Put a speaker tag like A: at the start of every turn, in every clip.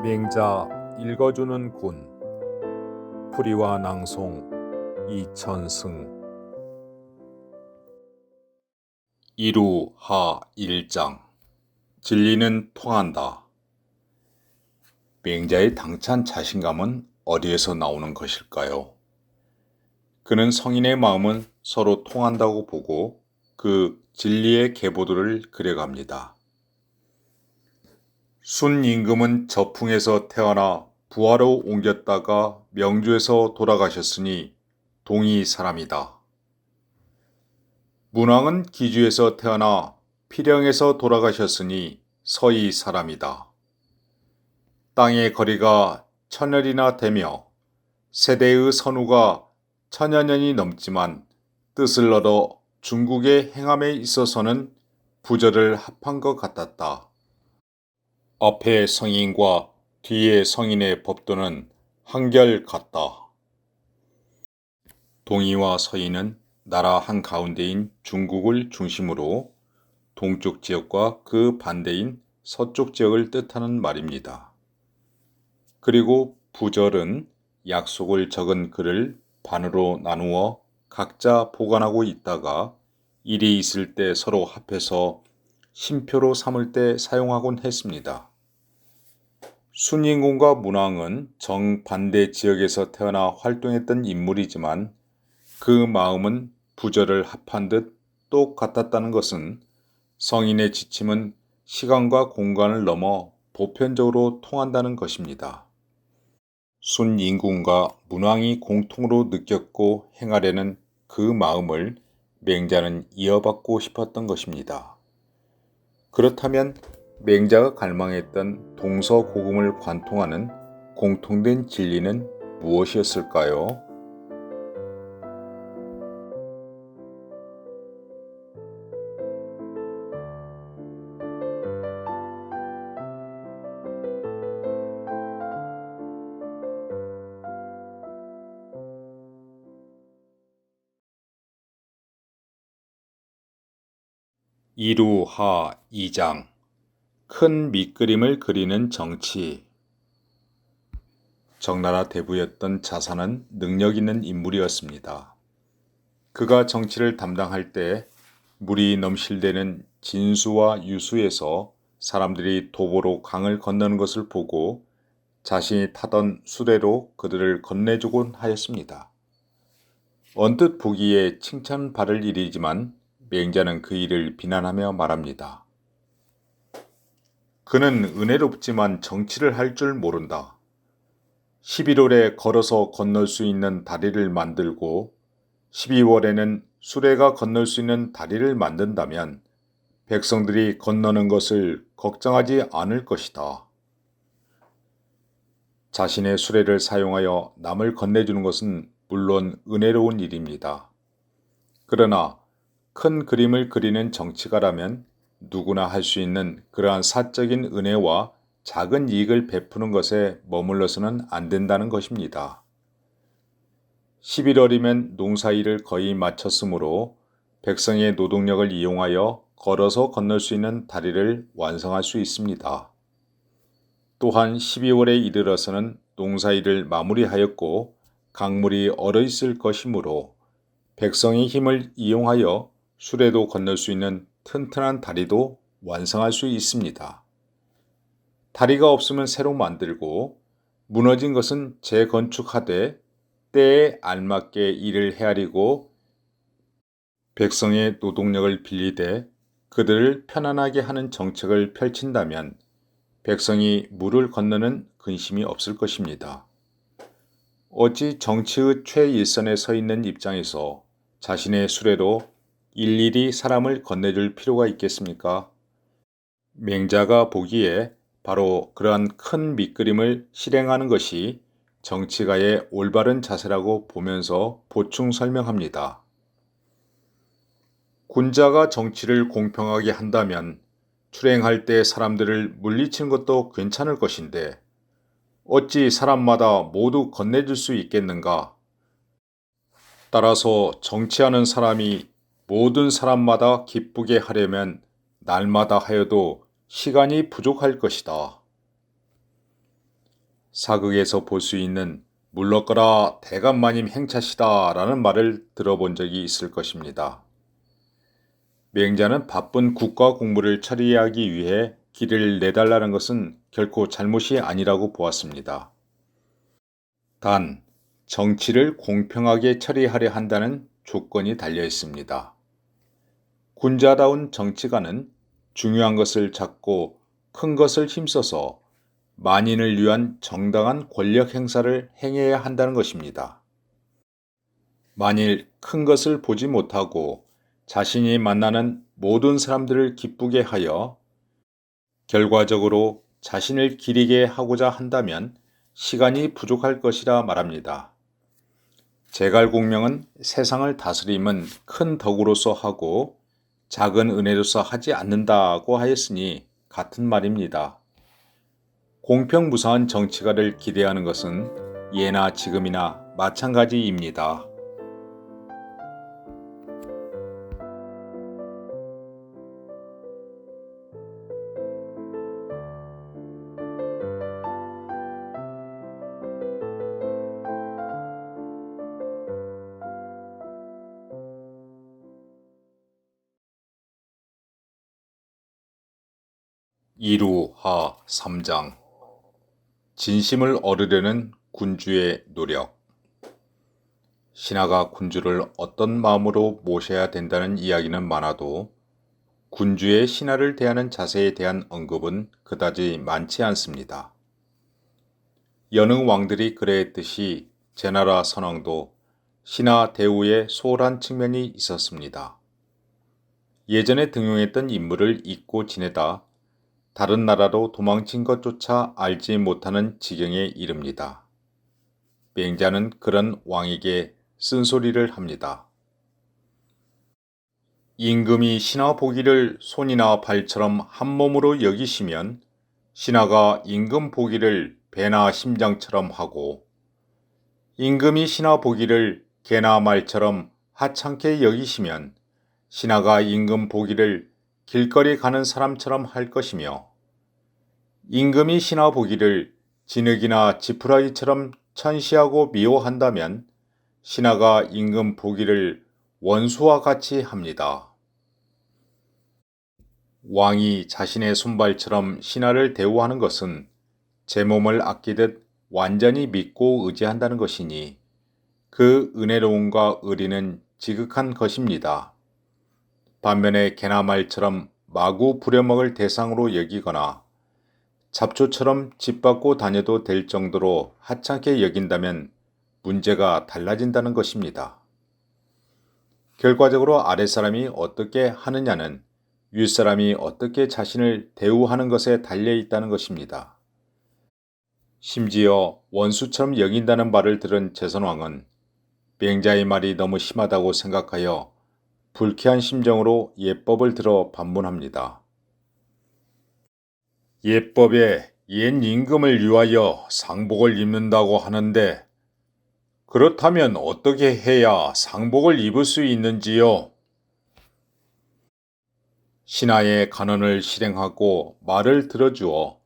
A: 맹자 읽어주는 군 풀이와 낭송 이천승 이루하 1장 진리는 통한다. 맹자의 당찬 자신감은 어디에서 나오는 것일까요? 그는 성인의 마음은 서로 통한다고 보고 그 진리의 계보들을 그려갑니다. 순임금은 저풍에서 태어나 부하로 옮겼다가 명주에서 돌아가셨으니 동이 사람이다. 문왕은 기주에서 태어나 필영에서 돌아가셨으니 서이 사람이다. 땅의 거리가 천열이나 되며 세대의 선후가 천여 년이 넘지만 뜻을 얻어 중국의 행함에 있어서는 부절을 합한 것 같았다. 앞에 성인과 뒤에 성인의 법도는 한결 같다. 동이와 서이는 나라 한가운데인 중국을 중심으로 동쪽 지역과 그 반대인 서쪽 지역을 뜻하는 말입니다. 그리고 부절은 약속을 적은 글을 반으로 나누어 각자 보관하고 있다가 일이 있을 때 서로 합해서 신표로 삼을 때 사용하곤 했습니다. 순인공과 문왕은 정반대 지역에서 태어나 활동했던 인물이지만 그 마음은 부절을 합한 듯 똑같았다는 것은 성인의 지침은 시간과 공간을 넘어 보편적으로 통한다는 것입니다. 순인공과 문왕이 공통으로 느꼈고 행하려는 그 마음을 맹자는 이어받고 싶었던 것입니다. 그렇다면 맹자가 갈망했던 동서고금을 관통하는 공통된 진리는 무엇이었을까요? 이루하 2장 큰 밑그림을 그리는 정치. 정나라 대부였던 자산은 능력 있는 인물이었습니다. 그가 정치를 담당할 때 물이 넘실대는 진수와 유수에서 사람들이 도보로 강을 건너는 것을 보고 자신이 타던 수레로 그들을 건네주곤 하였습니다. 언뜻 보기에 칭찬받을 일이지만 맹자는 그 일을 비난하며 말합니다. 그는 은혜롭지만 정치를 할 줄 모른다. 11월에 걸어서 건널 수 있는 다리를 만들고 12월에는 수레가 건널 수 있는 다리를 만든다면 백성들이 건너는 것을 걱정하지 않을 것이다. 자신의 수레를 사용하여 남을 건네주는 것은 물론 은혜로운 일입니다. 그러나 큰 그림을 그리는 정치가라면 누구나 할 수 있는 그러한 사적인 은혜와 작은 이익을 베푸는 것에 머물러서는 안 된다는 것입니다. 11월이면 농사일을 거의 마쳤으므로 백성의 노동력을 이용하여 걸어서 건널 수 있는 다리를 완성할 수 있습니다. 또한 12월에 이르러서는 농사일을 마무리하였고 강물이 얼어있을 것이므로 백성의 힘을 이용하여 수레도 건널 수 있는 튼튼한 다리도 완성할 수 있습니다. 다리가 없으면 새로 만들고 무너진 것은 재건축하되 때에 알맞게 일을 헤아리고 백성의 노동력을 빌리되 그들을 편안하게 하는 정책을 펼친다면 백성이 물을 건너는 근심이 없을 것입니다. 어찌 정치의 최일선에 서 있는 입장에서 자신의 수레로 일일이 사람을 건네줄 필요가 있겠습니까? 맹자가 보기에 바로 그러한 큰 밑그림을 실행하는 것이 정치가의 올바른 자세라고 보면서 보충 설명합니다. 군자가 정치를 공평하게 한다면 출행할 때 사람들을 물리치는 것도 괜찮을 것인데 어찌 사람마다 모두 건네줄 수 있겠는가? 따라서 정치하는 사람이 모든 사람마다 기쁘게 하려면 날마다 하여도 시간이 부족할 것이다. 사극에서 볼 수 있는 물러거라 대감마님 행차시다 라는 말을 들어본 적이 있을 것입니다. 맹자는 바쁜 국가 공무를 처리하기 위해 길을 내달라는 것은 결코 잘못이 아니라고 보았습니다. 단, 정치를 공평하게 처리하려 한다는 조건이 달려 있습니다. 군자다운 정치가는 중요한 것을 잡고 큰 것을 힘써서 만인을 위한 정당한 권력 행사를 행해야 한다는 것입니다. 만일 큰 것을 보지 못하고 자신이 만나는 모든 사람들을 기쁘게 하여 결과적으로 자신을 기리게 하고자 한다면 시간이 부족할 것이라 말합니다. 제갈공명은 세상을 다스림은 큰 덕으로서 하고 작은 은혜로서 하지 않는다고 하였으니 같은 말입니다. 공평무사한 정치가를 기대하는 것은 예나 지금이나 마찬가지입니다. 이루하 3장 진심을 얻으려는 군주의 노력. 신하가 군주를 어떤 마음으로 모셔야 된다는 이야기는 많아도 군주의 신하를 대하는 자세에 대한 언급은 그다지 많지 않습니다. 여느 왕들이 그래했듯이 제나라 선왕도 신하 대우에 소홀한 측면이 있었습니다. 예전에 등용했던 인물을 잊고 지내다 다른 나라로 도망친 것조차 알지 못하는 지경에 이릅니다. 맹자는 그런 왕에게 쓴소리를 합니다. 임금이 신하 보기를 손이나 발처럼 한 몸으로 여기시면 신하가 임금 보기를 배나 심장처럼 하고 임금이 신하 보기를 개나 말처럼 하찮게 여기시면 신하가 임금 보기를 길거리 가는 사람처럼 할 것이며 임금이 신하 보기를 진흙이나 지푸라기처럼 천시하고 미워한다면 신하가 임금 보기를 원수와 같이 합니다. 왕이 자신의 손발처럼 신하를 대우하는 것은 제 몸을 아끼듯 완전히 믿고 의지한다는 것이니 그 은혜로움과 의리는 지극한 것입니다. 반면에 개나 말처럼 마구 부려먹을 대상으로 여기거나 잡초처럼 짓밟고 다녀도 될 정도로 하찮게 여긴다면 문제가 달라진다는 것입니다. 결과적으로 아랫사람이 어떻게 하느냐는 윗사람이 어떻게 자신을 대우하는 것에 달려 있다는 것입니다. 심지어 원수처럼 여긴다는 말을 들은 제선왕은 맹자의 말이 너무 심하다고 생각하여 불쾌한 심정으로 예법을 들어 반문합니다. 예법에 옛 임금을 위하여 상복을 입는다고 하는데 그렇다면 어떻게 해야 상복을 입을 수 있는지요? 신하의 간언을 실행하고 말을 들어주어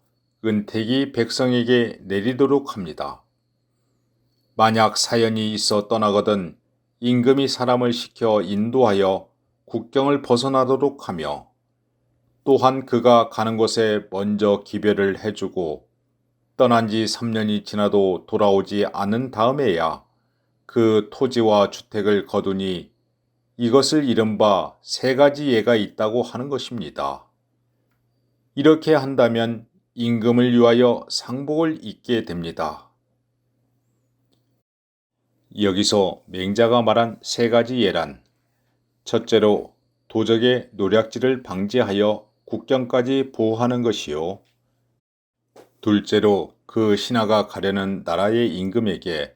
A: 은택이 백성에게 내리도록 합니다. 만약 사연이 있어 떠나거든 임금이 사람을 시켜 인도하여 국경을 벗어나도록 하며 또한 그가 가는 곳에 먼저 기별을 해주고 떠난 지 3년이 지나도 돌아오지 않은 다음에야 그 토지와 주택을 거두니 이것을 이른바 3가지 예가 있다고 하는 것입니다. 이렇게 한다면 임금을 위하여 상복을 입게 됩니다. 여기서 맹자가 말한 3가지 예란 첫째로 도적의 노략질을 방지하여 국경까지 보호하는 것이요. 둘째로 그 신하가 가려는 나라의 임금에게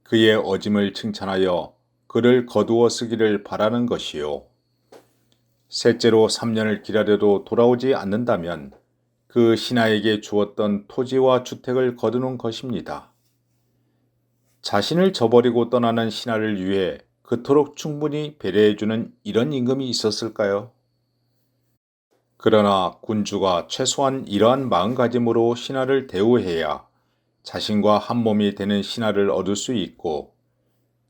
A: 그의 어짐을 칭찬하여 그를 거두어 쓰기를 바라는 것이요. 셋째로 3년을 기다려도 돌아오지 않는다면 그 신하에게 주었던 토지와 주택을 거두는 것입니다. 자신을 저버리고 떠나는 신하를 위해 그토록 충분히 배려해주는 이런 임금이 있었을까요? 그러나 군주가 최소한 이러한 마음가짐으로 신하를 대우해야 자신과 한 몸이 되는 신하를 얻을 수 있고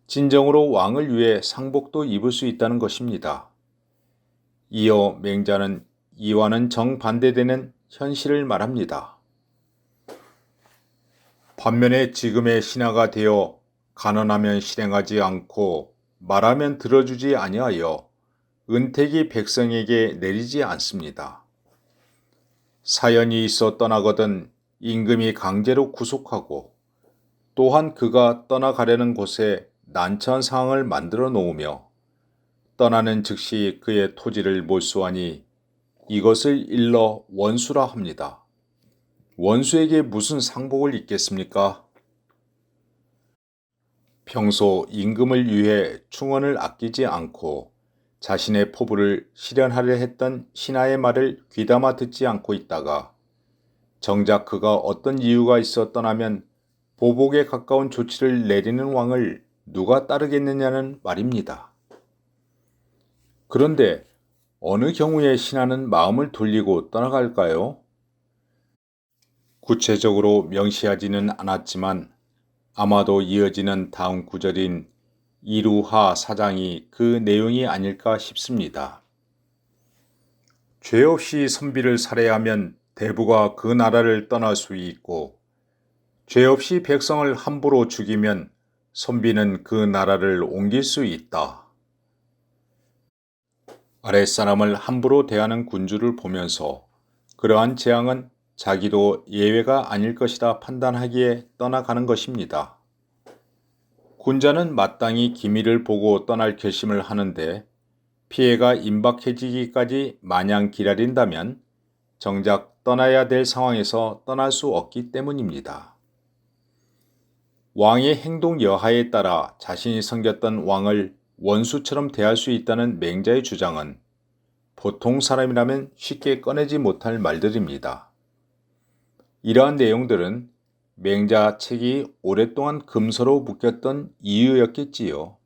A: 진정으로 왕을 위해 상복도 입을 수 있다는 것입니다. 이어 맹자는 이와는 정반대되는 현실을 말합니다. 반면에 지금의 신하가 되어 간언하면 실행하지 않고 말하면 들어주지 아니하여 은택이 백성에게 내리지 않습니다. 사연이 있어 떠나거든 임금이 강제로 구속하고 또한 그가 떠나가려는 곳에 난처한 상황을 만들어 놓으며 떠나는 즉시 그의 토지를 몰수하니 이것을 일러 원수라 합니다. 원수에게 무슨 상복을 입겠습니까? 평소 임금을 위해 충원을 아끼지 않고 자신의 포부를 실현하려 했던 신하의 말을 귀담아 듣지 않고 있다가 정작 그가 어떤 이유가 있어 떠나면 보복에 가까운 조치를 내리는 왕을 누가 따르겠느냐는 말입니다. 그런데 어느 경우에 신하는 마음을 돌리고 떠나갈까요? 구체적으로 명시하지는 않았지만 아마도 이어지는 다음 구절인 이루하 사장이 그 내용이 아닐까 싶습니다. 죄 없이 선비를 살해하면 대부가 그 나라를 떠날 수 있고 죄 없이 백성을 함부로 죽이면 선비는 그 나라를 옮길 수 있다. 아랫사람을 함부로 대하는 군주를 보면서 그러한 재앙은 자기도 예외가 아닐 것이다 판단하기에 떠나가는 것입니다. 군자는 마땅히 기미를 보고 떠날 결심을 하는데 피해가 임박해지기까지 마냥 기다린다면 정작 떠나야 될 상황에서 떠날 수 없기 때문입니다. 왕의 행동 여하에 따라 자신이 섬겼던 왕을 원수처럼 대할 수 있다는 맹자의 주장은 보통 사람이라면 쉽게 꺼내지 못할 말들입니다. 이러한 내용들은 맹자 책이 오랫동안 금서로 묶였던 이유였겠지요.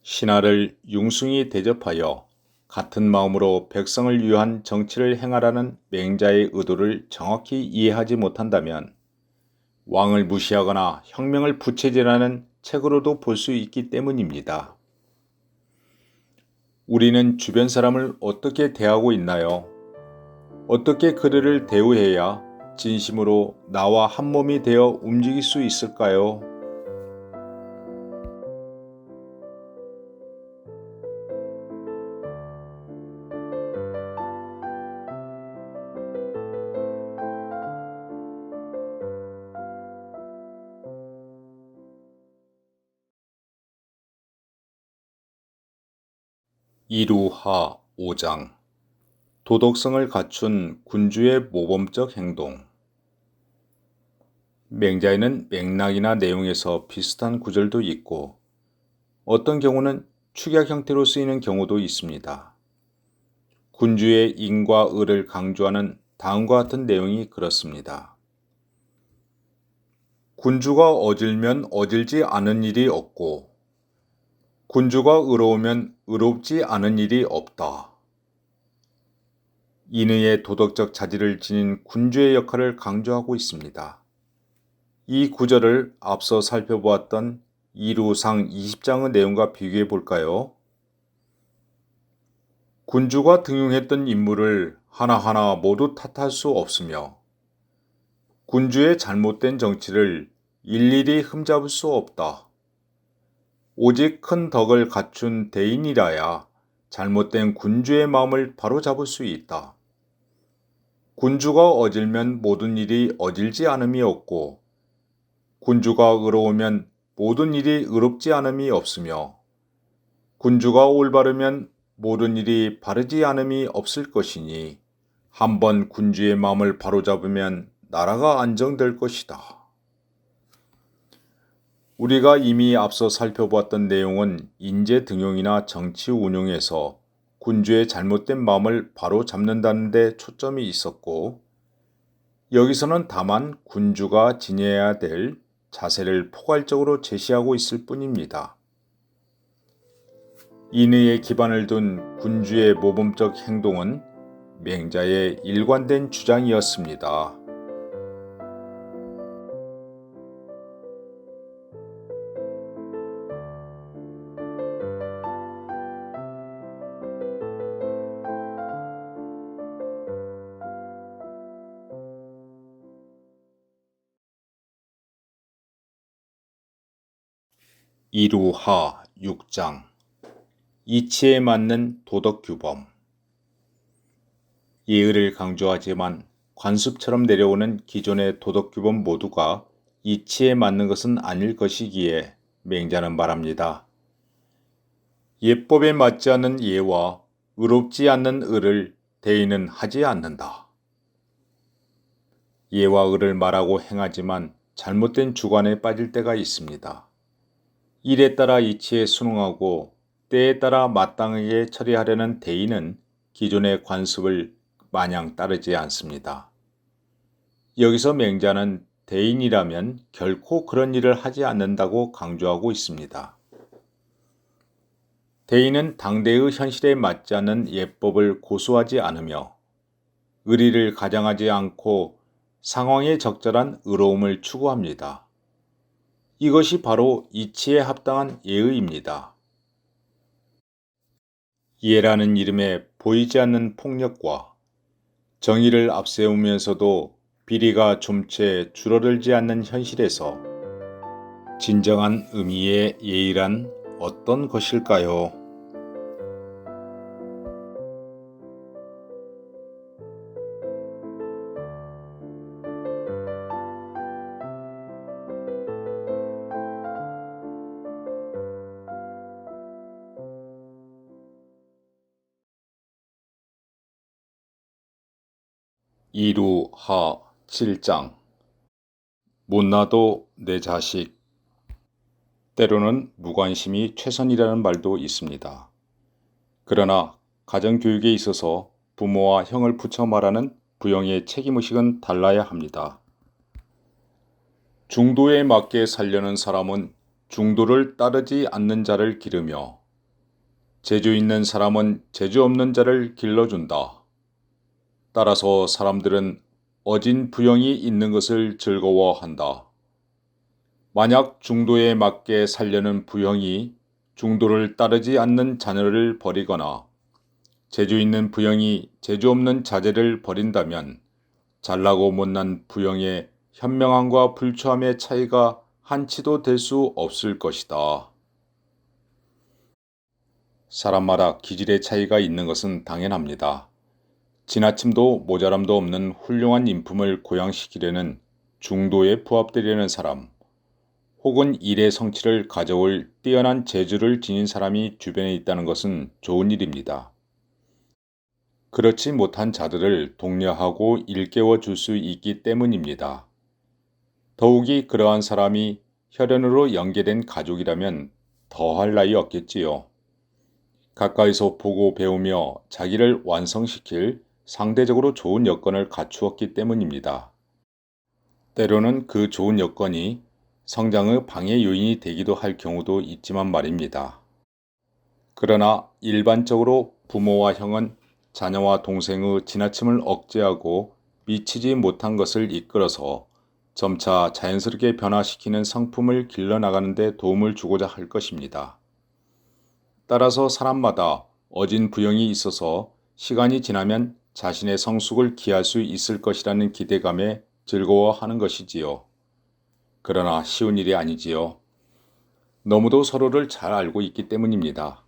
A: 신하를 융숭이 대접하여 같은 마음으로 백성을 위한 정치를 행하라는 맹자의 의도를 정확히 이해하지 못한다면 왕을 무시하거나 혁명을 부채질하는 책으로도 볼 수 있기 때문입니다. 우리는 주변 사람을 어떻게 대하고 있나요? 어떻게 그들을 대우해야 진심으로 나와 한 몸이 되어 움직일 수 있을까요? 이루하 5장 도덕성을 갖춘 군주의 모범적 행동. 맹자에는 맥락이나 내용에서 비슷한 구절도 있고 어떤 경우는 축약 형태로 쓰이는 경우도 있습니다. 군주의 인과 의를 강조하는 다음과 같은 내용이 그렇습니다. 군주가 어질면 어질지 않은 일이 없고 군주가 의로우면 의롭지 않은 일이 없다. 인의의 도덕적 자질을 지닌 군주의 역할을 강조하고 있습니다. 이 구절을 앞서 살펴보았던 이루상 20장의 내용과 비교해 볼까요? 군주가 등용했던 인물을 하나하나 모두 탓할 수 없으며 군주의 잘못된 정치를 일일이 흠잡을 수 없다. 오직 큰 덕을 갖춘 대인이라야 잘못된 군주의 마음을 바로잡을 수 있다. 군주가 어질면 모든 일이 어질지 않음이 없고 군주가 의로우면 모든 일이 의롭지 않음이 없으며 군주가 올바르면 모든 일이 바르지 않음이 없을 것이니 한번 군주의 마음을 바로잡으면 나라가 안정될 것이다. 우리가 이미 앞서 살펴보았던 내용은 인재 등용이나 정치 운용에서 군주의 잘못된 마음을 바로잡는다는 데 초점이 있었고 여기서는 다만 군주가 지녀야 될 자세를 포괄적으로 제시하고 있을 뿐입니다. 인의에 기반을 둔 군주의 모범적 행동은 맹자의 일관된 주장이었습니다. 이루하 6장 이치에 맞는 도덕규범. 예의를 강조하지만 관습처럼 내려오는 기존의 도덕규범 모두가 이치에 맞는 것은 아닐 것이기에 맹자는 말합니다. 예법에 맞지 않는 예와 의롭지 않는 의를 대의는 하지 않는다. 예와 의를 말하고 행하지만 잘못된 주관에 빠질 때가 있습니다. 일에 따라 이치에 순응하고 때에 따라 마땅하게 처리하려는 대의는 기존의 관습을 마냥 따르지 않습니다. 여기서 맹자는 대인이라면 결코 그런 일을 하지 않는다고 강조하고 있습니다. 대인은 당대의 현실에 맞지 않는 예법을 고수하지 않으며 의리를 가장하지 않고 상황에 적절한 의로움을 추구합니다. 이것이 바로 이치에 합당한 예의입니다. 예라는 이름에 보이지 않는 폭력과 정의를 앞세우면서도 비리가 좀 채 줄어들지 않는 현실에서 진정한 의미의 예의란 어떤 것일까요? 이루하 7장 못나도 내 자식. 때로는 무관심이 최선이라는 말도 있습니다. 그러나 가정교육에 있어서 부모와 형을 붙여 말하는 부형의 책임의식은 달라야 합니다. 중도에 맞게 살려는 사람은 중도를 따르지 않는 자를 기르며 재주 있는 사람은 재주 없는 자를 길러준다. 따라서 사람들은 어진 부형이 있는 것을 즐거워한다. 만약 중도에 맞게 살려는 부형이 중도를 따르지 않는 자녀를 버리거나 재주 있는 부형이 재주 없는 자제를 버린다면 잘나고 못난 부형의 현명함과 불추함의 차이가 한치도 될 수 없을 것이다. 사람마다 기질의 차이가 있는 것은 당연합니다. 지나침도 모자람도 없는 훌륭한 인품을 고양시키려는 중도에 부합되려는 사람, 혹은 일의 성취를 가져올 뛰어난 재주를 지닌 사람이 주변에 있다는 것은 좋은 일입니다. 그렇지 못한 자들을 독려하고 일깨워 줄 수 있기 때문입니다. 더욱이 그러한 사람이 혈연으로 연계된 가족이라면 더할 나위 없겠지요. 가까이서 보고 배우며 자기를 완성시킬 상대적으로 좋은 여건을 갖추었기 때문입니다. 때로는 그 좋은 여건이 성장의 방해 요인이 되기도 할 경우도 있지만 말입니다. 그러나 일반적으로 부모와 형은 자녀와 동생의 지나침을 억제하고 미치지 못한 것을 이끌어서 점차 자연스럽게 변화시키는 성품을 길러나가는 데 도움을 주고자 할 것입니다. 따라서 사람마다 어진 부형이 있어서 시간이 지나면 자신의 성숙을 기할 수 있을 것이라는 기대감에 즐거워하는 것이지요. 그러나 쉬운 일이 아니지요. 너무도 서로를 잘 알고 있기 때문입니다.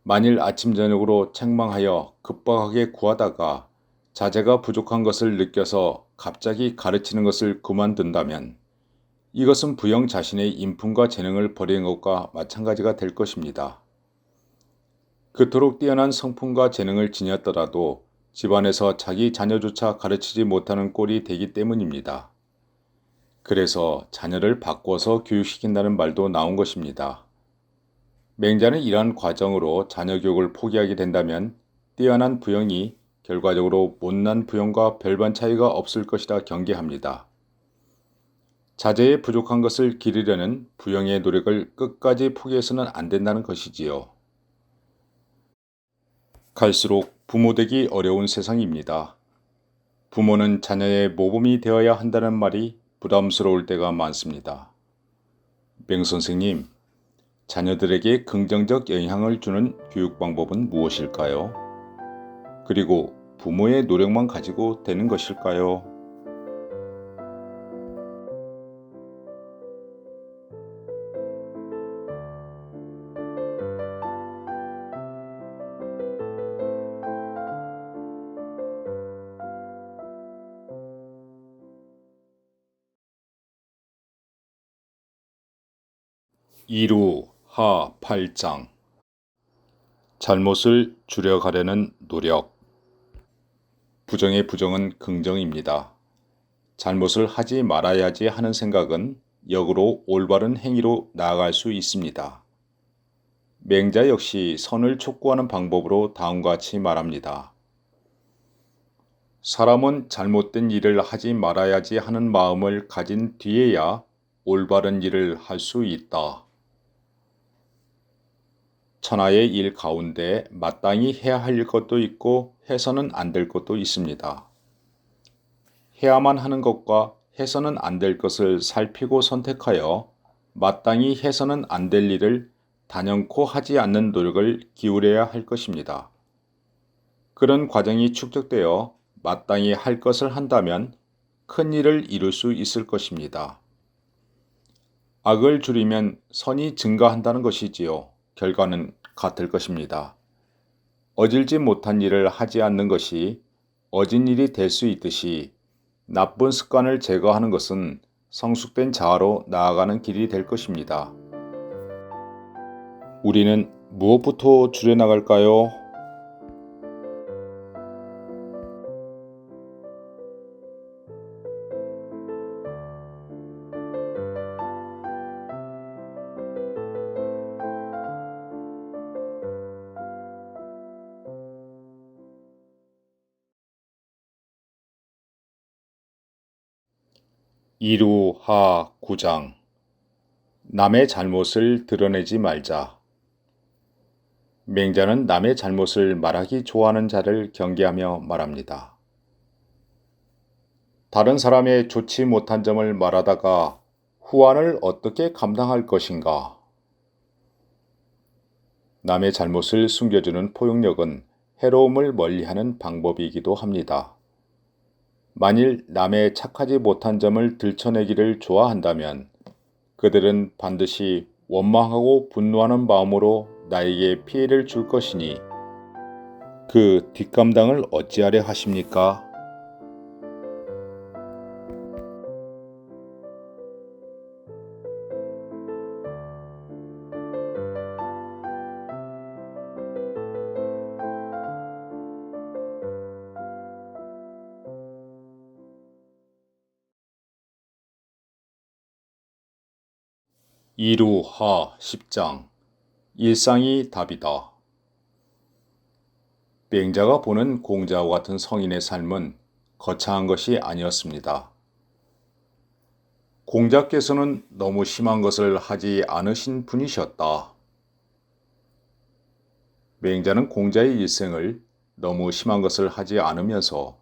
A: 만일 아침 저녁으로 책망하여 급박하게 구하다가 자제가 부족한 것을 느껴서 갑자기 가르치는 것을 그만둔다면 이것은 부형 자신의 인품과 재능을 버리는 것과 마찬가지가 될 것입니다. 그토록 뛰어난 성품과 재능을 지녔더라도 집안에서 자기 자녀조차 가르치지 못하는 꼴이 되기 때문입니다. 그래서 자녀를 바꿔서 교육시킨다는 말도 나온 것입니다. 맹자는 이러한 과정으로 자녀 교육을 포기하게 된다면 뛰어난 부형이 결과적으로 못난 부형과 별반 차이가 없을 것이라 경계합니다. 자제에 부족한 것을 기르려는 부형의 노력을 끝까지 포기해서는 안 된다는 것이지요. 갈수록 부모되기 어려운 세상입니다. 부모는 자녀의 모범이 되어야 한다는 말이 부담스러울 때가 많습니다. 맹 선생님, 자녀들에게 긍정적 영향을 주는 교육 방법은 무엇일까요? 그리고 부모의 노력만 가지고 되는 것일까요? 이루하 8장 잘못을 줄여가려는 노력. 부정의 부정은 긍정입니다. 잘못을 하지 말아야지 하는 생각은 역으로 올바른 행위로 나아갈 수 있습니다. 맹자 역시 선을 촉구하는 방법으로 다음과 같이 말합니다. 사람은 잘못된 일을 하지 말아야지 하는 마음을 가진 뒤에야 올바른 일을 할 수 있다. 천하의 일 가운데 마땅히 해야 할 것도 있고 해서는 안 될 것도 있습니다. 해야만 하는 것과 해서는 안 될 것을 살피고 선택하여 마땅히 해서는 안 될 일을 단연코 하지 않는 노력을 기울여야 할 것입니다. 그런 과정이 축적되어 마땅히 할 것을 한다면 큰 일을 이룰 수 있을 것입니다. 악을 줄이면 선이 증가한다는 것이지요. 결과는 같을 것입니다. 어질지 못한 일을 하지 않는 것이 어진 일이 될 수 있듯이 나쁜 습관을 제거하는 것은 성숙된 자아로 나아가는 길이 될 것입니다. 우리는 무엇부터 줄여나갈까요? 이루하 9장 남의 잘못을 드러내지 말자. 맹자는 남의 잘못을 말하기 좋아하는 자를 경계하며 말합니다. 다른 사람의 좋지 못한 점을 말하다가 후환을 어떻게 감당할 것인가? 남의 잘못을 숨겨주는 포용력은 해로움을 멀리하는 방법이기도 합니다. 만일 남의 착하지 못한 점을 들춰내기를 좋아한다면 그들은 반드시 원망하고 분노하는 마음으로 나에게 피해를 줄 것이니 그 뒷감당을 어찌하려 하십니까? 이루하 10장 일상이 답이다. 맹자가 보는 공자와 같은 성인의 삶은 거창한 것이 아니었습니다. 공자께서는 너무 심한 것을 하지 않으신 분이셨다. 맹자는 공자의 일생을 너무 심한 것을 하지 않으면서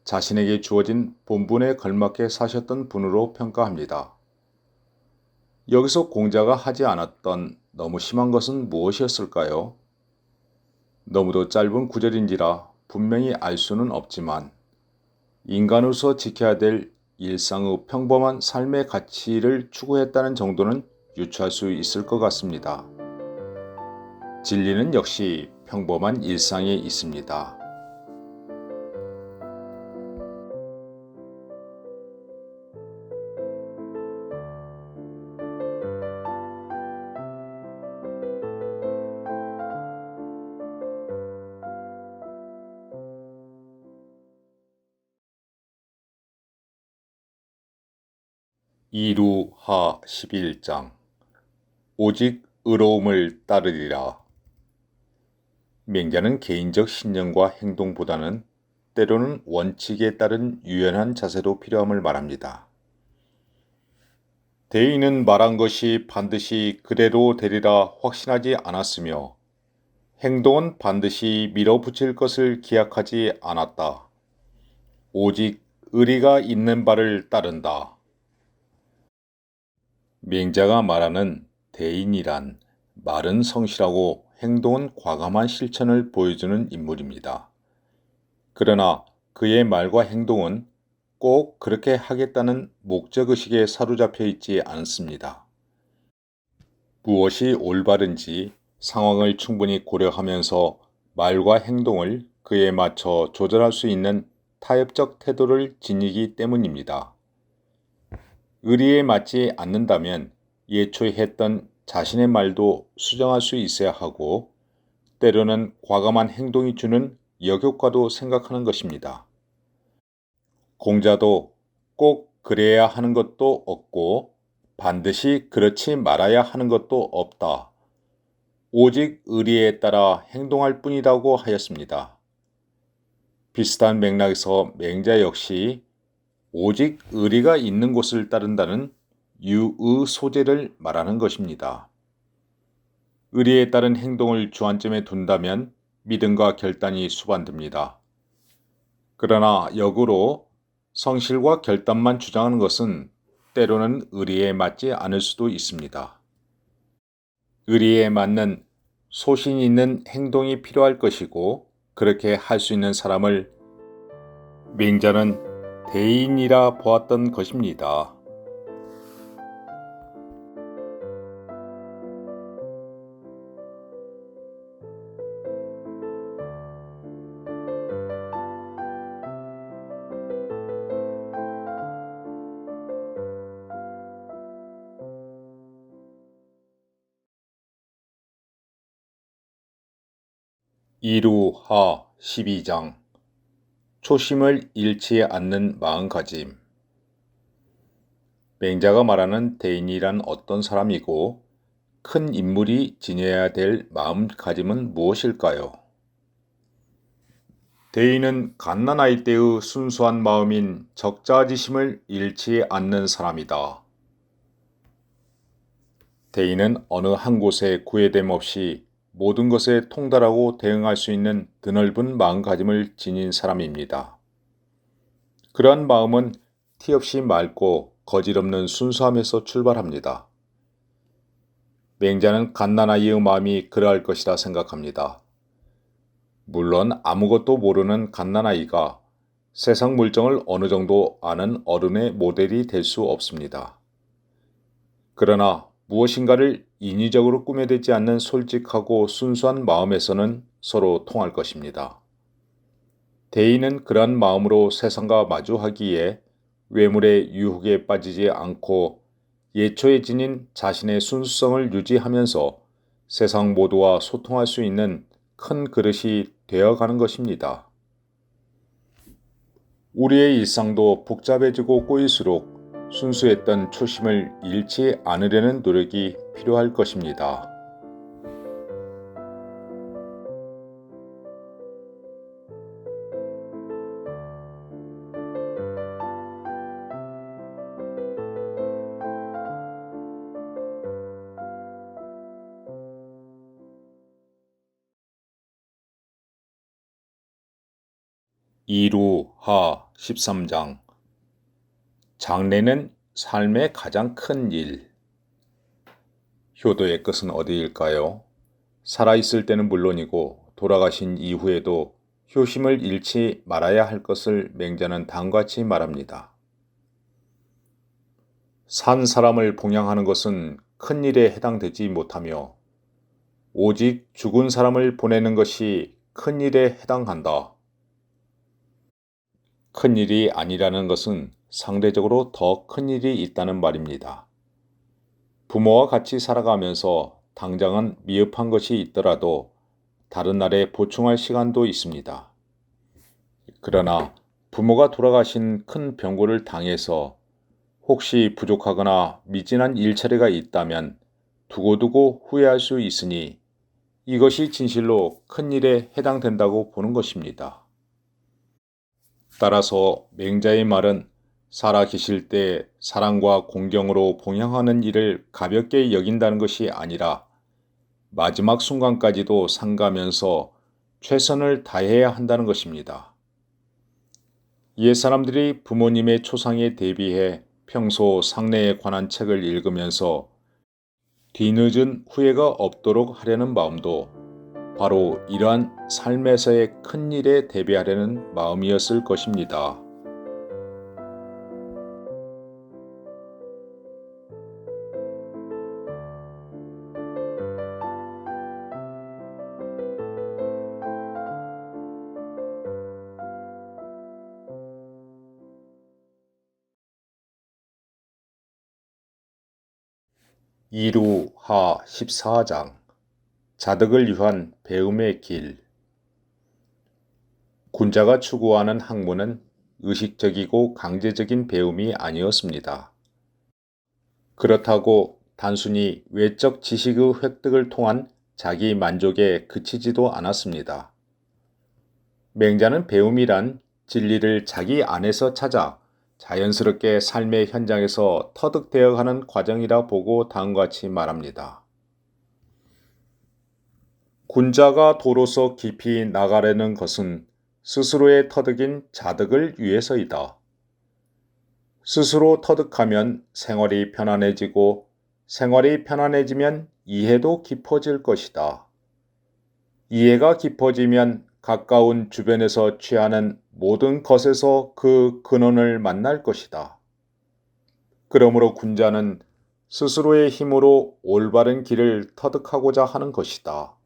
A: 자신에게 주어진 본분에 걸맞게 사셨던 분으로 평가합니다. 여기서 공자가 하지 않았던 너무 심한 것은 무엇이었을까요? 너무도 짧은 구절인지라 분명히 알 수는 없지만 인간으로서 지켜야 될 일상의 평범한 삶의 가치를 추구했다는 정도는 유추할 수 있을 것 같습니다. 진리는 역시 평범한 일상에 있습니다. 이루하 11장 오직 의로움을 따르리라. 맹자는 개인적 신념과 행동보다는 때로는 원칙에 따른 유연한 자세도 필요함을 말합니다. 대인은 말한 것이 반드시 그대로 되리라 확신하지 않았으며 행동은 반드시 밀어붙일 것을 기약하지 않았다. 오직 의리가 있는 바를 따른다. 맹자가 말하는 대인이란 말은 성실하고 행동은 과감한 실천을 보여주는 인물입니다. 그러나 그의 말과 행동은 꼭 그렇게 하겠다는 목적의식에 사로잡혀 있지 않습니다. 무엇이 올바른지 상황을 충분히 고려하면서 말과 행동을 그에 맞춰 조절할 수 있는 타협적 태도를 지니기 때문입니다. 의리에 맞지 않는다면 예초에 했던 자신의 말도 수정할 수 있어야 하고 때로는 과감한 행동이 주는 역효과도 생각하는 것입니다. 공자도 꼭 그래야 하는 것도 없고 반드시 그렇지 말아야 하는 것도 없다. 오직 의리에 따라 행동할 뿐이라고 하였습니다. 비슷한 맥락에서 맹자 역시 오직 의리가 있는 곳을 따른다는 유의 소재를 말하는 것입니다. 의리에 따른 행동을 주안점에 둔다면 믿음과 결단이 수반됩니다. 그러나 역으로 성실과 결단만 주장하는 것은 때로는 의리에 맞지 않을 수도 있습니다. 의리에 맞는 소신 있는 행동이 필요할 것이고 그렇게 할 수 있는 사람을 맹자는 대인이라 보았던 것입니다. 이루하 12장 초심을 잃지 않는 마음가짐. 맹자가 말하는 대인이란 어떤 사람이고 큰 인물이 지녀야 될 마음가짐은 무엇일까요? 대인은 갓난아이 때의 순수한 마음인 적자지심을 잃지 않는 사람이다. 대인은 어느 한 곳에 구애됨 없이 모든 것에 통달하고 대응할 수 있는 드넓은 마음가짐을 지닌 사람입니다. 그러한 마음은 티 없이 맑고 거짓없는 순수함에서 출발합니다. 맹자는 갓난아이의 마음이 그러할 것이라 생각합니다. 물론 아무것도 모르는 갓난아이가 세상 물정을 어느 정도 아는 어른의 모델이 될 수 없습니다. 그러나 무엇인가를 인위적으로 꾸며대지 않는 솔직하고 순수한 마음에서는 서로 통할 것입니다. 대인은 그러한 마음으로 세상과 마주하기에 외물의 유혹에 빠지지 않고 예초에 지닌 자신의 순수성을 유지하면서 세상 모두와 소통할 수 있는 큰 그릇이 되어가는 것입니다. 우리의 일상도 복잡해지고 꼬일수록 순수했던 초심을 잃지 않으려는 노력이 필요할 것입니다. 이루하 13장 장래는 삶의 가장 큰 일. 효도의 끝은 어디일까요? 살아있을 때는 물론이고 돌아가신 이후에도 효심을 잃지 말아야 할 것을 맹자는 다음같이 말합니다. 산 사람을 봉양하는 것은 큰 일에 해당되지 못하며 오직 죽은 사람을 보내는 것이 큰 일에 해당한다. 큰 일이 아니라는 것은 상대적으로 더 큰 일이 있다는 말입니다. 부모와 같이 살아가면서 당장은 미흡한 것이 있더라도 다른 날에 보충할 시간도 있습니다. 그러나 부모가 돌아가신 큰 병고를 당해서 혹시 부족하거나 미진한 일처리가 있다면 두고두고 후회할 수 있으니 이것이 진실로 큰 일에 해당된다고 보는 것입니다. 따라서 맹자의 말은 살아 계실 때 사랑과 공경으로 봉양하는 일을 가볍게 여긴다는 것이 아니라 마지막 순간까지도 상가면서 최선을 다해야 한다는 것입니다. 옛 사람들이 부모님의 초상에 대비해 평소 상례에 관한 책을 읽으면서 뒤늦은 후회가 없도록 하려는 마음도 바로 이러한 삶에서의 큰 일에 대비하려는 마음이었을 것입니다. 이루하 14장 자덕을 위한 배움의 길. 군자가 추구하는 학문은 의식적이고 강제적인 배움이 아니었습니다. 그렇다고 단순히 외적 지식의 획득을 통한 자기 만족에 그치지도 않았습니다. 맹자는 배움이란 진리를 자기 안에서 찾아 자연스럽게 삶의 현장에서 터득되어가는 과정이라 보고 다음과 같이 말합니다. 군자가 도로서 깊이 나가려는 것은 스스로의 터득인 자덕을 위해서이다. 스스로 터득하면 생활이 편안해지고 생활이 편안해지면 이해도 깊어질 것이다. 이해가 깊어지면 가까운 주변에서 취하는 모든 것에서 그 근원을 만날 것이다. 그러므로 군자는 스스로의 힘으로 올바른 길을 터득하고자 하는 것이다.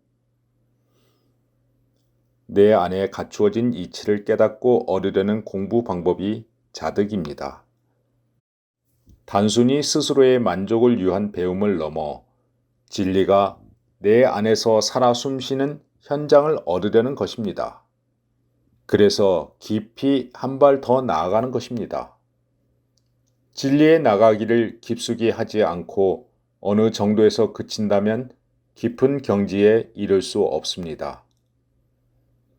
A: 내 안에 갖추어진 이치를 깨닫고 얻으려는 공부 방법이 자덕입니다. 단순히 스스로의 만족을 위한 배움을 넘어 진리가 내 안에서 살아 숨쉬는 현장을 얻으려는 것입니다. 그래서 깊이 한 발 더 나아가는 것입니다. 진리에 나가기를 깊숙이 하지 않고 어느 정도에서 그친다면 깊은 경지에 이를 수 없습니다.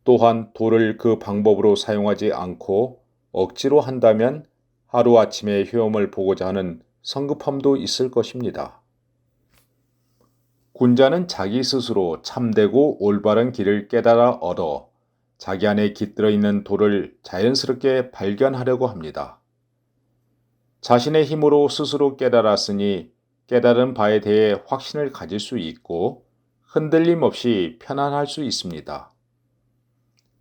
A: 또한 도를 그 방법으로 사용하지 않고 억지로 한다면 하루아침에 효험을 보고자 하는 성급함도 있을 것입니다. 군자는 자기 스스로 참되고 올바른 길을 깨달아 얻어 자기 안에 깃들어 있는 도를 자연스럽게 발견하려고 합니다. 자신의 힘으로 스스로 깨달았으니 깨달은 바에 대해 확신을 가질 수 있고 흔들림 없이 편안할 수 있습니다.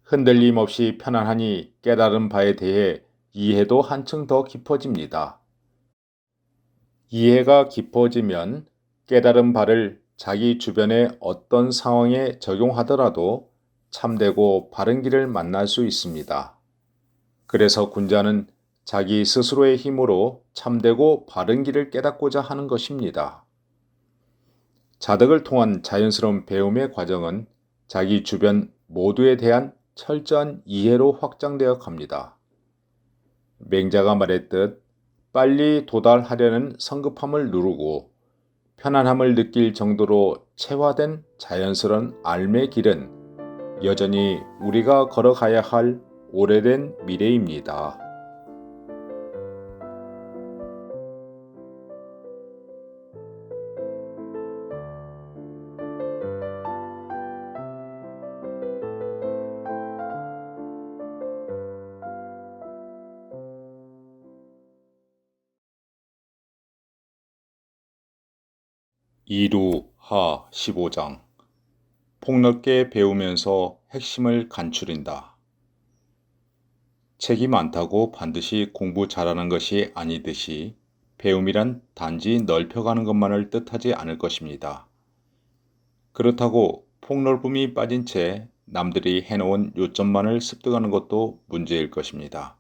A: 흔들림 없이 편안하니 깨달은 바에 대해 이해도 한층 더 깊어집니다. 이해가 깊어지면 깨달은 바를 자기 주변의 어떤 상황에 적용하더라도 참되고 바른 길을 만날 수 있습니다. 그래서 군자는 자기 스스로의 힘으로 참되고 바른 길을 깨닫고자 하는 것입니다. 자덕을 통한 자연스러운 배움의 과정은 자기 주변 모두에 대한 철저한 이해로 확장되어 갑니다. 맹자가 말했듯 빨리 도달하려는 성급함을 누르고 편안함을 느낄 정도로 체화된 자연스러운 삶의 길은 여전히 우리가 걸어가야 할 오래된 미래입니다. 이루하 15장 폭넓게 배우면서 핵심을 간추린다. 책이 많다고 반드시 공부 잘하는 것이 아니듯이 배움이란 단지 넓혀가는 것만을 뜻하지 않을 것입니다. 그렇다고 폭넓음이 빠진 채 남들이 해놓은 요점만을 습득하는 것도 문제일 것입니다.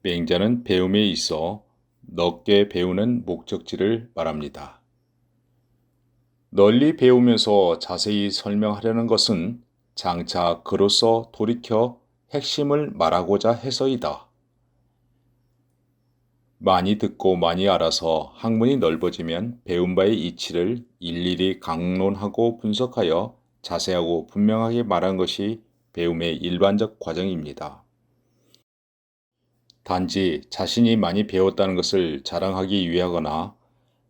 A: 맹자는 배움에 있어 넓게 배우는 목적지를 말합니다. 널리 배우면서 자세히 설명하려는 것은 장차 그로써 돌이켜 핵심을 말하고자 해서이다. 많이 듣고 많이 알아서 학문이 넓어지면 배운 바의 이치를 일일이 강론하고 분석하여 자세하고 분명하게 말하는 것이 배움의 일반적 과정입니다. 단지 자신이 많이 배웠다는 것을 자랑하기 위하거나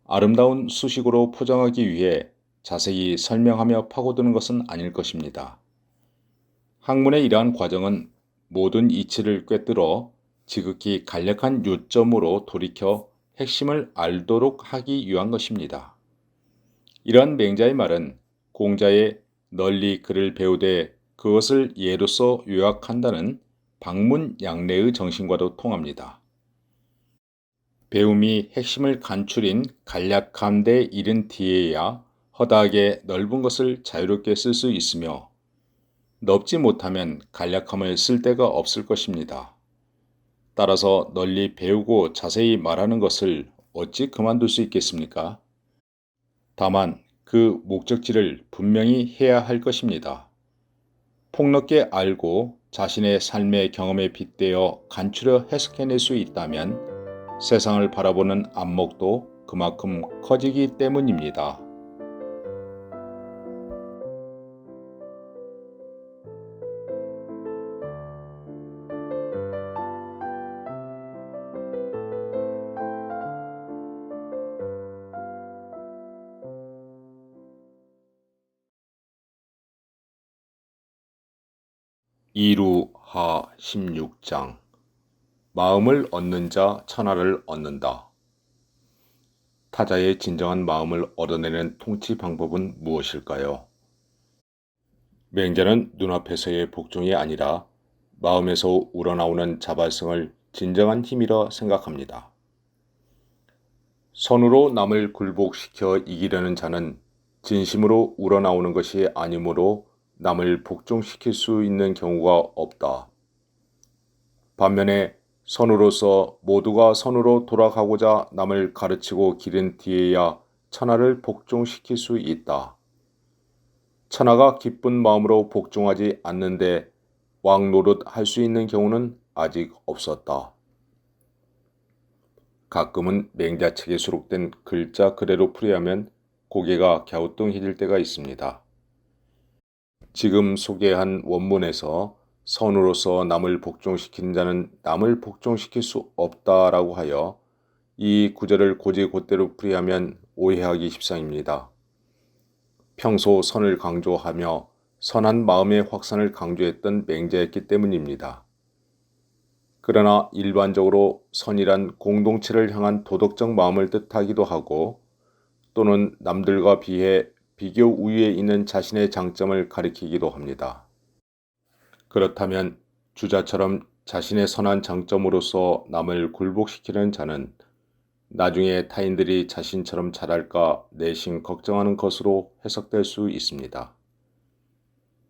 A: 아름다운 수식으로 포장하기 위해 자세히 설명하며 파고드는 것은 아닐 것입니다. 학문의 이러한 과정은 모든 이치를 꿰뚫어 지극히 간략한 요점으로 돌이켜 핵심을 알도록 하기 위한 것입니다. 이러한 맹자의 말은 공자의 널리 글을 배우되 그것을 예로서 요약한다는 방문양례의 정신과도 통합니다. 배움이 핵심을 간추린 간략함 데 이른 뒤에야 허다하게 넓은 것을 자유롭게 쓸 수 있으며 넓지 못하면 간략함을 쓸 데가 없을 것입니다. 따라서 널리 배우고 자세히 말하는 것을 어찌 그만둘 수 있겠습니까? 다만 그 목적지를 분명히 해야 할 것입니다. 폭넓게 알고 자신의 삶의 경험에 빗대어 간추려 해석해낼 수 있다면 세상을 바라보는 안목도 그만큼 커지기 때문입니다. 2루하 16장 마음을 얻는 자 천하를 얻는다. 타자의 진정한 마음을 얻어내는 통치 방법은 무엇일까요? 맹자는 눈앞에서의 복종이 아니라 마음에서 우러나오는 자발성을 진정한 힘이라 생각합니다. 선으로 남을 굴복시켜 이기려는 자는 진심으로 우러나오는 것이 아니므로 남을 복종시킬 수 있는 경우가 없다. 반면에 선으로서 모두가 선으로 돌아가고자 남을 가르치고 기른 뒤에야 천하를 복종시킬 수 있다. 천하가 기쁜 마음으로 복종하지 않는데 왕 노릇 할 수 있는 경우는 아직 없었다. 가끔은 맹자책에 수록된 글자 그대로 풀이하면 고개가 갸우뚱해질 때가 있습니다. 지금 소개한 원문에서 선으로서 남을 복종시키는 자는 남을 복종시킬 수 없다라고 하여 이 구절을 곧이곧대로 풀이하면 오해하기 십상입니다. 평소 선을 강조하며 선한 마음의 확산을 강조했던 맹자였기 때문입니다. 그러나 일반적으로 선이란 공동체를 향한 도덕적 마음을 뜻하기도 하고 또는 남들과 비해 비교 우위에 있는 자신의 장점을 가리키기도 합니다. 그렇다면 주자처럼 자신의 선한 장점으로서 남을 굴복시키는 자는 나중에 타인들이 자신처럼 잘할까 내심 걱정하는 것으로 해석될 수 있습니다.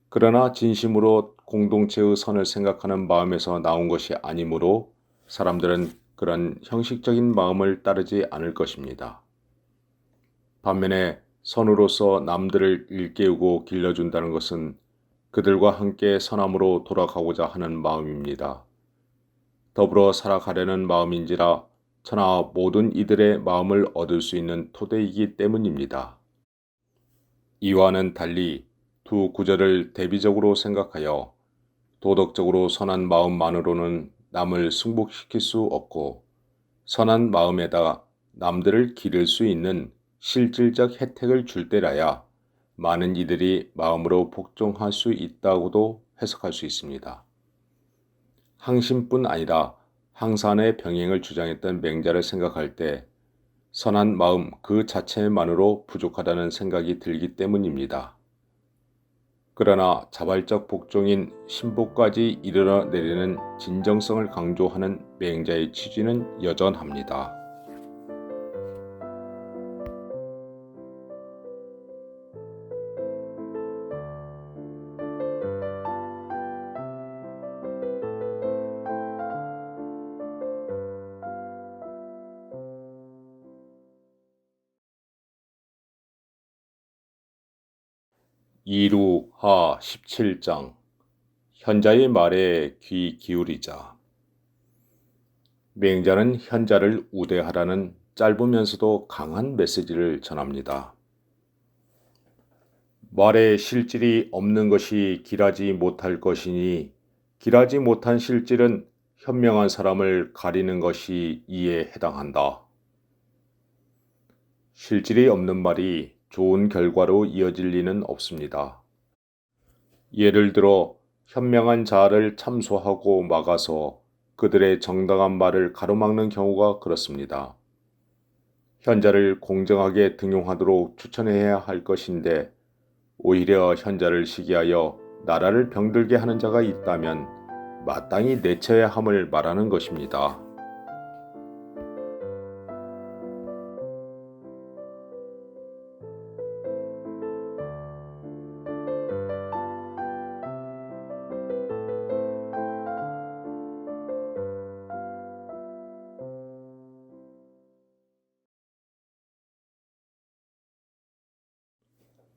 A: 그러나 진심으로 공동체의 선을 생각하는 마음에서 나온 것이 아니므로 사람들은 그런 형식적인 마음을 따르지 않을 것입니다. 반면에 선으로서 남들을 일깨우고 길러준다는 것은 그들과 함께 선함으로 돌아가고자 하는 마음입니다. 더불어 살아가려는 마음인지라 천하 모든 이들의 마음을 얻을 수 있는 토대이기 때문입니다. 이와는 달리 두 구절을 대비적으로 생각하여 도덕적으로 선한 마음만으로는 남을 승복시킬 수 없고 선한 마음에다 남들을 기를 수 있는 실질적 혜택을 줄 때라야 많은 이들이 마음으로 복종할 수 있다고도 해석할 수 있습니다. 항심뿐 아니라 항산의 병행을 주장했던 맹자를 생각할 때 선한 마음 그 자체만으로 부족하다는 생각이 들기 때문입니다. 그러나 자발적 복종인 신복까지 이르러내리는 진정성을 강조하는 맹자의 취지는 여전합니다. 이루하 17장 현자의 말에 귀 기울이자. 맹자는 현자를 우대하라는 짧으면서도 강한 메시지를 전합니다. 말에 실질이 없는 것이 길하지 못할 것이니 길하지 못한 실질은 현명한 사람을 가리는 것이 이에 해당한다. 실질이 없는 말이 좋은 결과로 이어질 리는 없습니다. 예를 들어 현명한 자를 참소하고 막아서 그들의 정당한 말을 가로막는 경우가 그렇습니다. 현자를 공정하게 등용하도록 추천해야 할 것인데 오히려 현자를 시기하여 나라를 병들게 하는 자가 있다면 마땅히 내쳐야 함을 말하는 것입니다.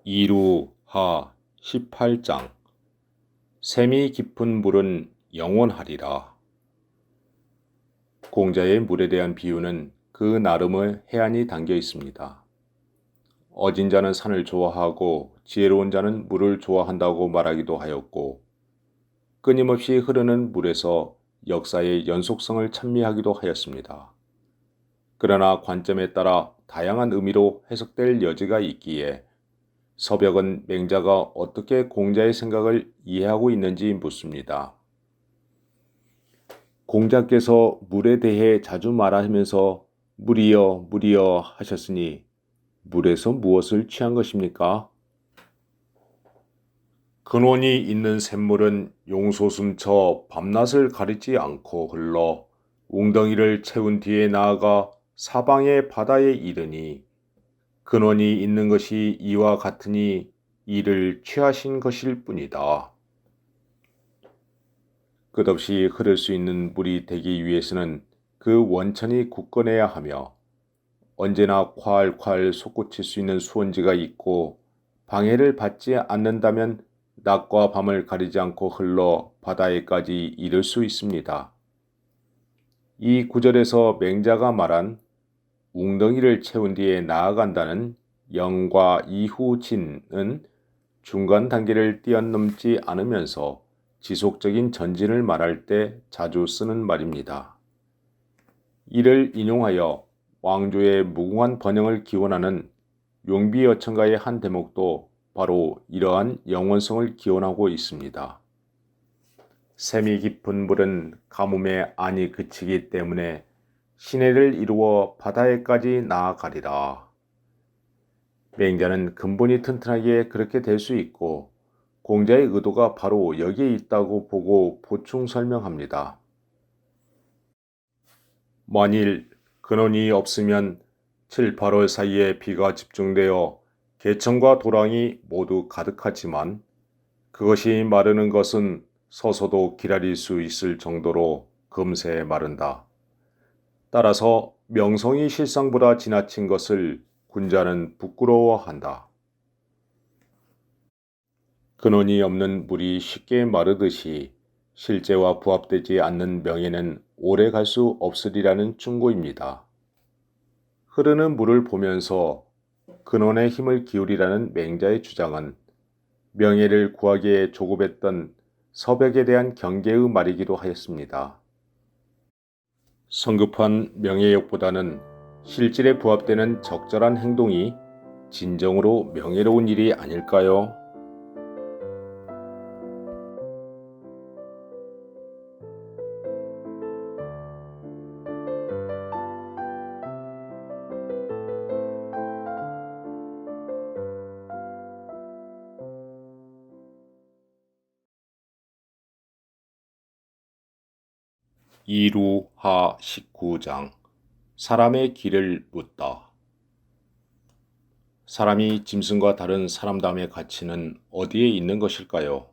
A: 이루하 18장 샘이 깊은 물은 영원하리라. 공자의 물에 대한 비유는 그 나름의 해안이 담겨 있습니다. 어진 자는 산을 좋아하고 지혜로운 자는 물을 좋아한다고 말하기도 하였고, 끊임없이 흐르는 물에서 역사의 연속성을 찬미하기도 하였습니다. 그러나 관점에 따라 다양한 의미로 해석될 여지가 있기에 서벽은 맹자가 어떻게 공자의 생각을 이해하고 있는지 묻습니다. 공자께서 물에 대해 자주 말하면서 물이여 물이여 하셨으니 물에서 무엇을 취한 것입니까? 근원이 있는 샘물은 용솟음쳐 밤낮을 가리지 않고 흘러 웅덩이를 채운 뒤에 나아가 사방의 바다에 이르니 근원이 있는 것이 이와 같으니 이를 취하신 것일 뿐이다. 끝없이 흐를 수 있는 물이 되기 위해서는 그 원천이 굳건해야 하며 언제나 콸콸 솟구칠 수 있는 수온지가 있고 방해를 받지 않는다면 낮과 밤을 가리지 않고 흘러 바다에까지 이를 수 있습니다. 이 구절에서 맹자가 말한 웅덩이를 채운 뒤에 나아간다는 영과 이후진은 중간 단계를 뛰어넘지 않으면서 지속적인 전진을 말할 때 자주 쓰는 말입니다. 이를 인용하여 왕조의 무궁한 번영을 기원하는 용비어천가의 한 대목도 바로 이러한 영원성을 기원하고 있습니다. 샘이 깊은 물은 가뭄에 안이 그치기 때문에 시내를 이루어 바다에까지 나아가리라. 맹자는 근본이 튼튼하게 그렇게 될 수 있고 공자의 의도가 바로 여기에 있다고 보고 보충 설명합니다. 만일 근원이 없으면 7, 8월 사이에 비가 집중되어 개천과 도랑이 모두 가득하지만 그것이 마르는 것은 서서도 기다릴 수 있을 정도로 금세 마른다. 따라서 명성이 실상보다 지나친 것을 군자는 부끄러워한다. 근원이 없는 물이 쉽게 마르듯이 실제와 부합되지 않는 명예는 오래 갈 수 없으리라는 충고입니다. 흐르는 물을 보면서 근원의 힘을 기울이라는 맹자의 주장은 명예를 구하기에 조급했던 서백에 대한 경계의 말이기도 하였습니다. 성급한 명예욕보다는 실질에 부합되는 적절한 행동이 진정으로 명예로운 일이 아닐까요? 이루하 19장 사람의 길을 묻다. 사람이 짐승과 다른 사람다움의 가치는 어디에 있는 것일까요?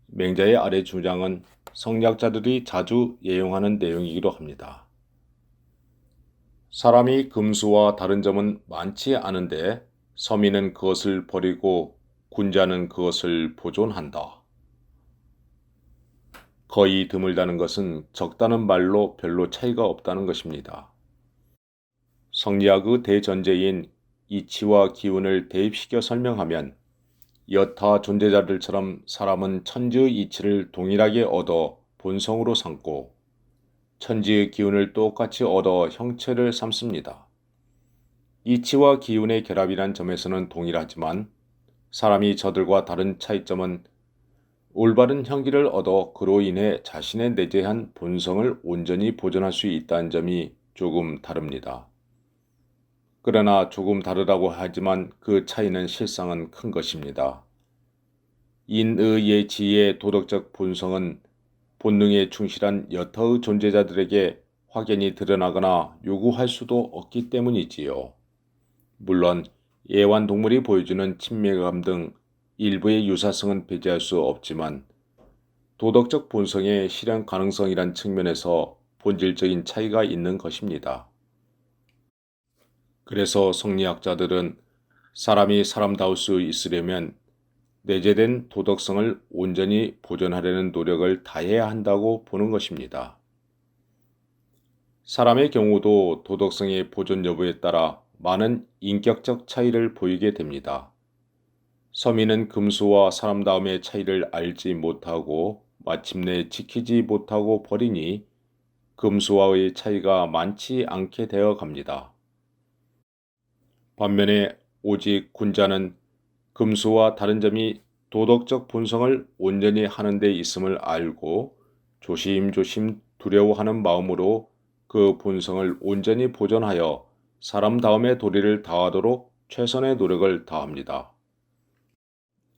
A: 맹자의 아래 주장은 성리학자들이 자주 예용하는 내용이기도 합니다. 사람이 금수와 다른 점은 많지 않은데 서민은 그것을 버리고 군자는 그것을 보존한다. 거의 드물다는 것은 적다는 말로 별로 차이가 없다는 것입니다. 성리학의 대전제인 이치와 기운을 대입시켜 설명하면 여타 존재자들처럼 사람은 천지의 이치를 동일하게 얻어 본성으로 삼고 천지의 기운을 똑같이 얻어 형체를 삼습니다. 이치와 기운의 결합이란 점에서는 동일하지만 사람이 저들과 다른 차이점은 올바른 형기를 얻어 그로 인해 자신의 내재한 본성을 온전히 보존할 수 있다는 점이 조금 다릅니다. 그러나 조금 다르다고 하지만 그 차이는 실상은 큰 것입니다. 인의 지의 도덕적 본성은 본능에 충실한 여타의 존재자들에게 확연히 드러나거나 요구할 수도 없기 때문이지요. 물론 애완동물이 보여주는 친밀감 등 일부의 유사성은 배제할 수 없지만 도덕적 본성의 실현 가능성이란 측면에서 본질적인 차이가 있는 것입니다. 그래서 성리학자들은 사람이 사람다울 수 있으려면 내재된 도덕성을 온전히 보존하려는 노력을 다해야 한다고 보는 것입니다. 사람의 경우도 도덕성의 보존 여부에 따라 많은 인격적 차이를 보이게 됩니다. 서민은 금수와 사람다움의 차이를 알지 못하고 마침내 지키지 못하고 버리니 금수와의 차이가 많지 않게 되어 갑니다. 반면에 오직 군자는 금수와 다른 점이 도덕적 본성을 온전히 하는 데 있음을 알고 조심조심 두려워하는 마음으로 그 본성을 온전히 보존하여 사람다움의 도리를 다하도록 최선의 노력을 다합니다.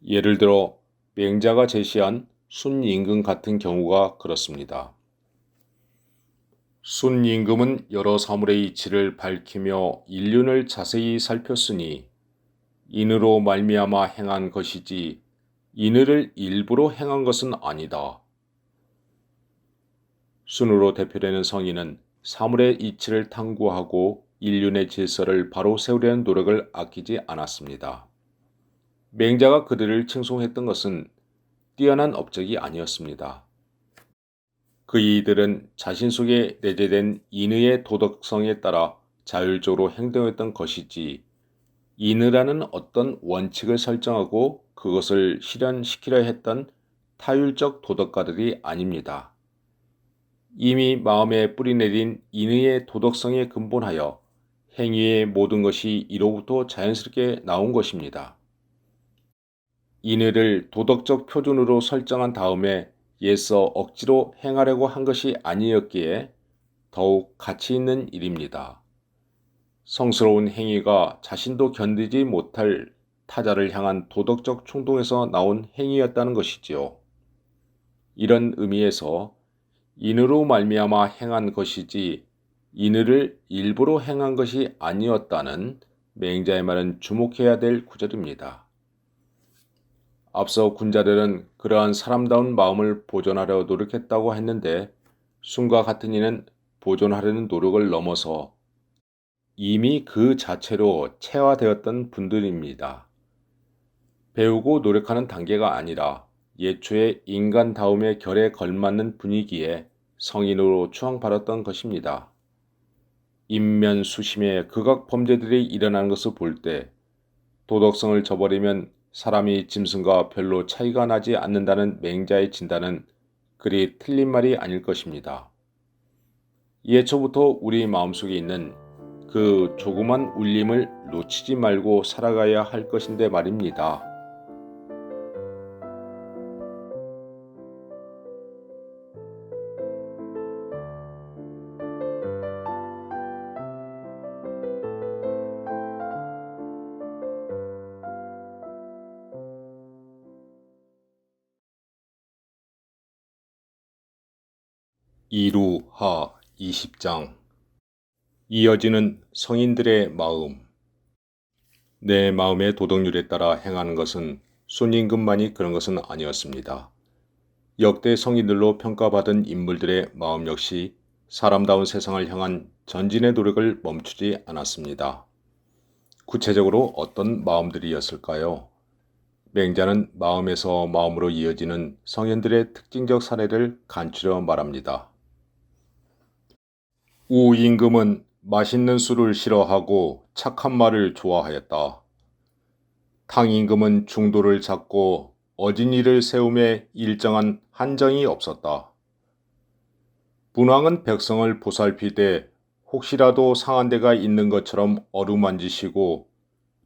A: 예를 들어 맹자가 제시한 순임금 같은 경우가 그렇습니다. 순임금은 여러 사물의 이치를 밝히며 일륜을 자세히 살폈으니 인으로 말미암아 행한 것이지 인의를 일부러 행한 것은 아니다. 순으로 대표되는 성인은 사물의 이치를 탐구하고 인륜의 질서를 바로 세우려는 노력을 아끼지 않았습니다. 맹자가 그들을 칭송했던 것은 뛰어난 업적이 아니었습니다. 그 이들은 자신 속에 내재된 인의의 도덕성에 따라 자율적으로 행동했던 것이지 인의라는 어떤 원칙을 설정하고 그것을 실현시키려 했던 타율적 도덕가들이 아닙니다. 이미 마음에 뿌리내린 인의의 도덕성에 근본하여 행위의 모든 것이 이로부터 자연스럽게 나온 것입니다. 인의를 도덕적 표준으로 설정한 다음에 예서 억지로 행하려고 한 것이 아니었기에 더욱 가치 있는 일입니다. 성스러운 행위가 자신도 견디지 못할 타자를 향한 도덕적 충동에서 나온 행위였다는 것이지요. 이런 의미에서 인의로 말미암아 행한 것이지 인의를 일부러 행한 것이 아니었다는 맹자의 말은 주목해야 될 구절입니다. 앞서 군자들은 그러한 사람다운 마음을 보존하려 노력했다고 했는데 순과 같은 이는 보존하려는 노력을 넘어서 이미 그 자체로 체화되었던 분들입니다. 배우고 노력하는 단계가 아니라 예초의 인간다움의 결에 걸맞는 분위기에 성인으로 추앙받았던 것입니다. 인면수심의 극악 범죄들이 일어나는 것을 볼 때 도덕성을 저버리면 사람이 짐승과 별로 차이가 나지 않는다는 맹자의 진단은 그리 틀린 말이 아닐 것입니다. 예초부터 우리 마음속에 있는 그 조그만 울림을 놓치지 말고 살아가야 할 것인데 말입니다. 이루하 20장 이어지는 성인들의 마음. 내 마음의 도덕률에 따라 행하는 것은 순임금만이 그런 것은 아니었습니다. 역대 성인들로 평가받은 인물들의 마음 역시 사람다운 세상을 향한 전진의 노력을 멈추지 않았습니다. 구체적으로 어떤 마음들이었을까요? 맹자는 마음에서 마음으로 이어지는 성인들의 특징적 사례를 간추려 말합니다. 우임금은 맛있는 술을 싫어하고 착한 말을 좋아하였다. 탕임금은 중도를 찾고 어진이를 세움에 일정한 한정이 없었다. 문왕은 백성을 보살피되 혹시라도 상한 데가 있는 것처럼 어루만지시고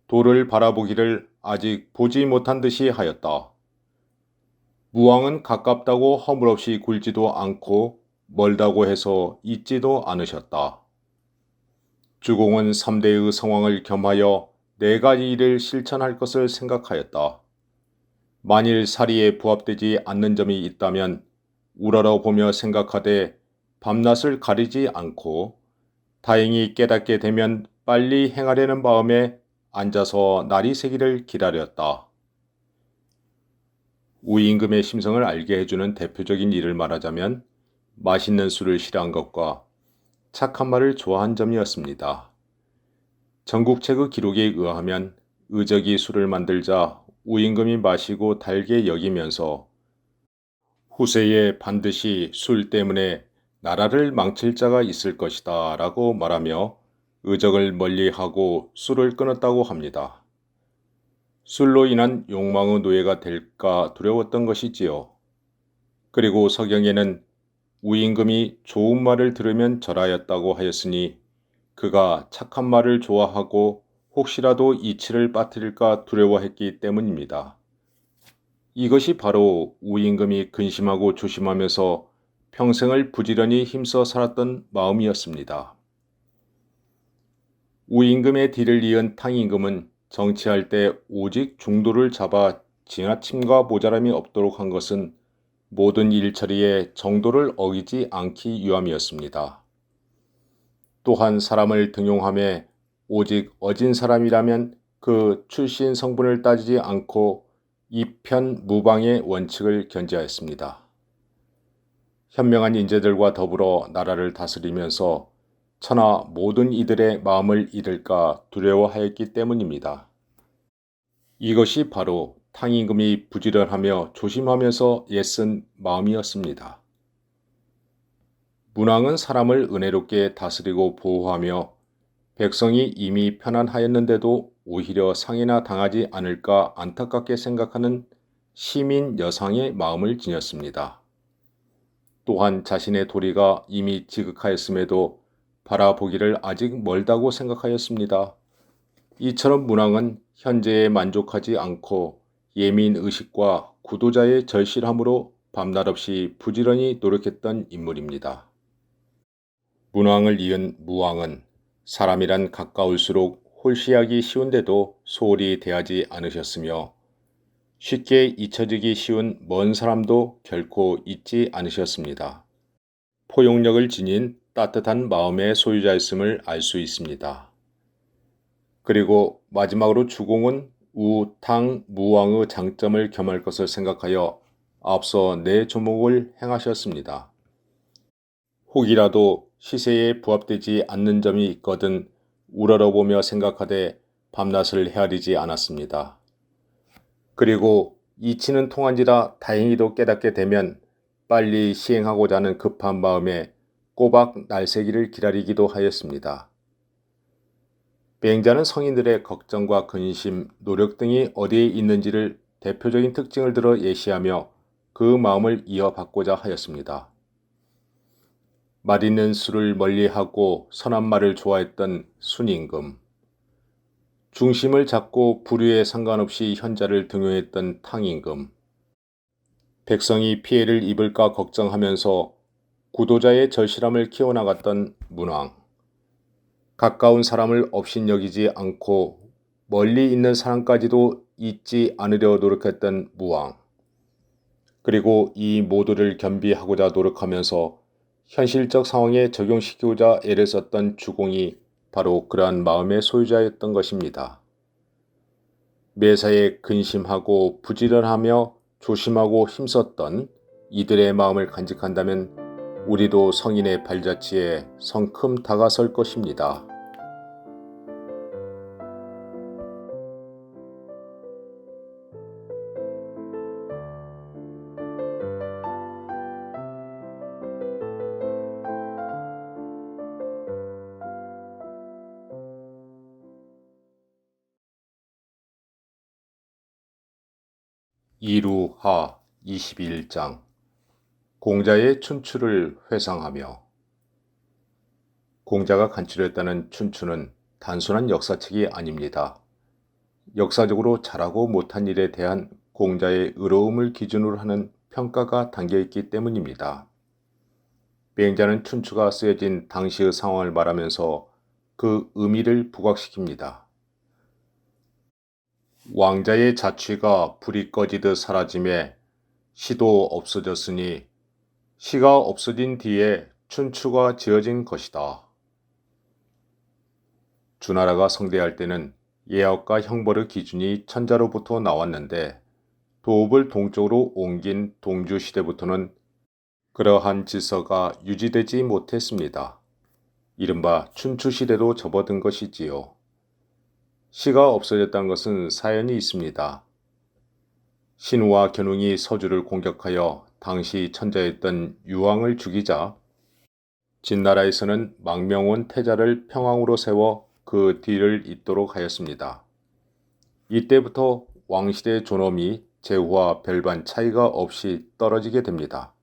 A: 도를 바라보기를 아직 보지 못한 듯이 하였다. 무왕은 가깝다고 허물없이 굴지도 않고 멀다고 해서 잊지도 않으셨다. 주공은 3대의 성왕을 겸하여 4가지 일을 실천할 것을 생각하였다. 만일 사리에 부합되지 않는 점이 있다면 우러러 보며 생각하되 밤낮을 가리지 않고 다행히 깨닫게 되면 빨리 행하려는 마음에 앉아서 날이 새기를 기다렸다. 우임금의 심성을 알게 해주는 대표적인 일을 말하자면 맛있는 술을 싫어한 것과 착한 말을 좋아한 점이었습니다. 전국체그 기록에 의하면 의적이 술을 만들자 우임금이 마시고 달게 여기면서 후세에 반드시 술 때문에 나라를 망칠 자가 있을 것이다 라고 말하며 의적을 멀리하고 술을 끊었다고 합니다. 술로 인한 욕망의 노예가 될까 두려웠던 것이지요. 그리고 서경에는 우임금이 좋은 말을 들으면 절하였다고 하였으니 그가 착한 말을 좋아하고 혹시라도 이치를 빠뜨릴까 두려워했기 때문입니다. 이것이 바로 우임금이 근심하고 조심하면서 평생을 부지런히 힘써 살았던 마음이었습니다. 우임금의 뒤를 이은 탕임금은 정치할 때 오직 중도를 잡아 지나침과 모자람이 없도록 한 것은 모든 일처리에 정도를 어기지 않기 위함이었습니다. 또한 사람을 등용함에 오직 어진 사람이라면 그 출신 성분을 따지지 않고 이편무방의 원칙을 견지하였습니다. 현명한 인재들과 더불어 나라를 다스리면서 천하 모든 이들의 마음을 잃을까 두려워하였기 때문입니다. 이것이 바로 탕임금이 부지런하며 조심하면서 애쓴 마음이었습니다. 문왕은 사람을 은혜롭게 다스리고 보호하며 백성이 이미 편안하였는데도 오히려 상해나 당하지 않을까 안타깝게 생각하는 시민 여상의 마음을 지녔습니다. 또한 자신의 도리가 이미 지극하였음에도 바라보기를 아직 멀다고 생각하였습니다. 이처럼 문왕은 현재에 만족하지 않고 예민의식과 구도자의 절실함으로 밤낮 없이 부지런히 노력했던 인물입니다. 문왕을 이은 무왕은 사람이란 가까울수록 홀씨하기 쉬운데도 소홀히 대하지 않으셨으며 쉽게 잊혀지기 쉬운 먼 사람도 결코 잊지 않으셨습니다. 포용력을 지닌 따뜻한 마음의 소유자였음을 알 수 있습니다. 그리고 마지막으로 주공은 우, 탕, 무왕의 장점을 겸할 것을 생각하여 앞서 네 조목을 행하셨습니다. 혹이라도 시세에 부합되지 않는 점이 있거든 우러러보며 생각하되 밤낮을 헤아리지 않았습니다. 그리고 이치는 통한지라 다행히도 깨닫게 되면 빨리 시행하고자 하는 급한 마음에 꼬박 날새기를 기다리기도 하였습니다. 맹자는 성인들의 걱정과 근심, 노력 등이 어디에 있는지를 대표적인 특징을 들어 예시하며 그 마음을 이어받고자 하였습니다. 맛있는 술을 멀리하고 선한 말을 좋아했던 순임금, 중심을 잡고 부류에 상관없이 현자를 등용했던 탕임금, 백성이 피해를 입을까 걱정하면서 구도자의 절실함을 키워나갔던 문왕, 가까운 사람을 업신여기지 않고 멀리 있는 사람까지도 잊지 않으려 노력했던 무왕, 그리고 이 모두를 겸비하고자 노력하면서 현실적 상황에 적용시키고자 애를 썼던 주공이 바로 그러한 마음의 소유자였던 것입니다. 매사에 근심하고 부지런하며 조심하고 힘썼던 이들의 마음을 간직한다면 우리도 성인의 발자취에 성큼 다가설 것입니다. 이루하 21장 공자의 춘추를 회상하며 공자가 간추렸다는 춘추는 단순한 역사책이 아닙니다. 역사적으로 잘하고 못한 일에 대한 공자의 의로움을 기준으로 하는 평가가 담겨있기 때문입니다. 맹자는 춘추가 쓰여진 당시의 상황을 말하면서 그 의미를 부각시킵니다. 왕자의 자취가 불이 꺼지듯 사라짐에 시도 없어졌으니 시가 없어진 뒤에 춘추가 지어진 것이다. 주나라가 성대할 때는 예학과 형벌의 기준이 천자로부터 나왔는데 도읍을 동쪽으로 옮긴 동주 시대부터는 그러한 질서가 유지되지 못했습니다. 이른바 춘추 시대로 접어든 것이지요. 시가 없어졌다는 것은 사연이 있습니다. 신우와 견웅이 서주를 공격하여 당시 천자였던 유왕을 죽이자 진나라에서는 망명원 태자를 평왕으로 세워 그 뒤를 잇도록 하였습니다. 이때부터 왕실의 존엄이 제후와 별반 차이가 없이 떨어지게 됩니다.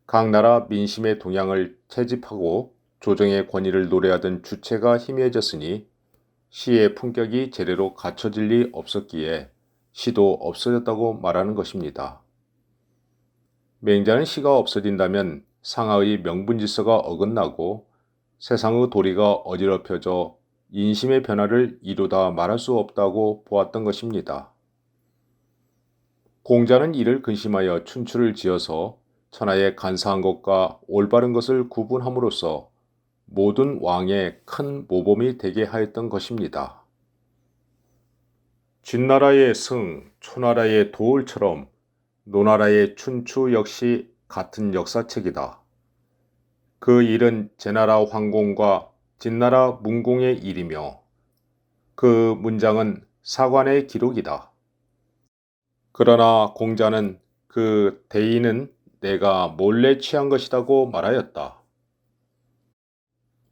A: 각 나라 민심의 동향을 채집하고 조정의 권위를 노래하던 주체가 희미해졌으니 시의 품격이 제대로 갖춰질 리 없었기에 시도 없어졌다고 말하는 것입니다. 맹자는 시가 없어진다면 상하의 명분질서가 어긋나고 세상의 도리가 어지럽혀져 인심의 변화를 이루다 말할 수 없다고 보았던 것입니다. 공자는 이를 근심하여 춘추를 지어서 천하에 간사한 것과 올바른 것을 구분함으로써 모든 왕의 큰 모범이 되게 하였던 것입니다. 진나라의 승, 초나라의 도울처럼 노나라의 춘추 역시 같은 역사책이다. 그 일은 제나라 황공과 진나라 문공의 일이며 그 문장은 사관의 기록이다. 그러나 공자는 그 대의는 내가 몰래 취한 것이라고 말하였다.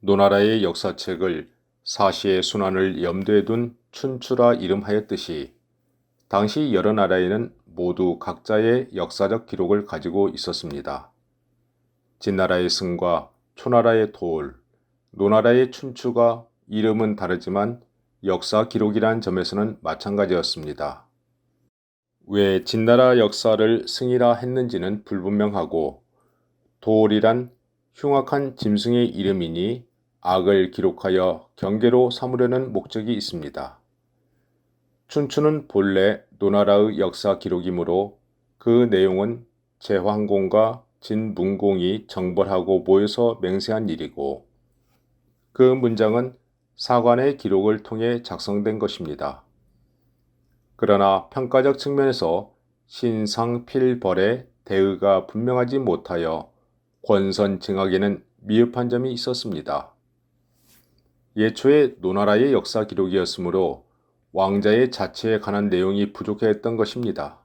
A: 노나라의 역사책을 사시의 순환을 염두에 둔 춘추라 이름하였듯이 당시 여러 나라에는 모두 각자의 역사적 기록을 가지고 있었습니다. 진나라의 승과 초나라의 도울, 노나라의 춘추가 이름은 다르지만 역사 기록이란 점에서는 마찬가지였습니다. 왜 진나라 역사를 승이라 했는지는 불분명하고 도울이란 흉악한 짐승의 이름이니 악을 기록하여 경계로 삼으려는 목적이 있습니다. 춘추는 본래 노나라의 역사 기록이므로 그 내용은 제황공과 진문공이 정벌하고 모여서 맹세한 일이고 그 문장은 사관의 기록을 통해 작성된 것입니다. 그러나 평가적 측면에서 신상필벌의 대의가 분명하지 못하여 권선징악에는 미흡한 점이 있었습니다. 예초에 노나라의 역사 기록이었으므로 왕자의 자치에 관한 내용이 부족했던 것입니다.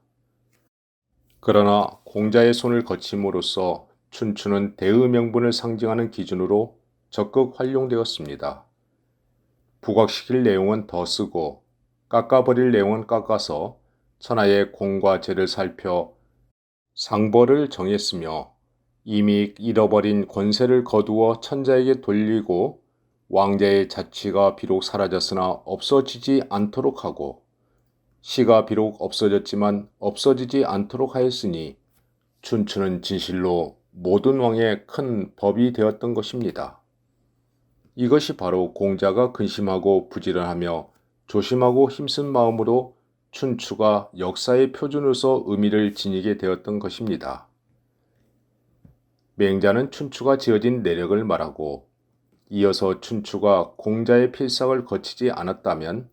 A: 그러나 공자의 손을 거침으로써 춘추는 대의 명분을 상징하는 기준으로 적극 활용되었습니다. 부각시킬 내용은 더 쓰고 깎아버릴 내용은 깎아서 천하의 공과 제를 살펴 상벌을 정했으며 이미 잃어버린 권세를 거두어 천자에게 돌리고 왕자의 자치가 비록 사라졌으나 없어지지 않도록 하고 시가 비록 없어졌지만 없어지지 않도록 하였으니 춘추는 진실로 모든 왕의 큰 법이 되었던 것입니다. 이것이 바로 공자가 근심하고 부지런하며 조심하고 힘쓴 마음으로 춘추가 역사의 표준으로서 의미를 지니게 되었던 것입니다. 맹자는 춘추가 지어진 내력을 말하고 이어서 춘추가 공자의 필삭을 거치지 않았다면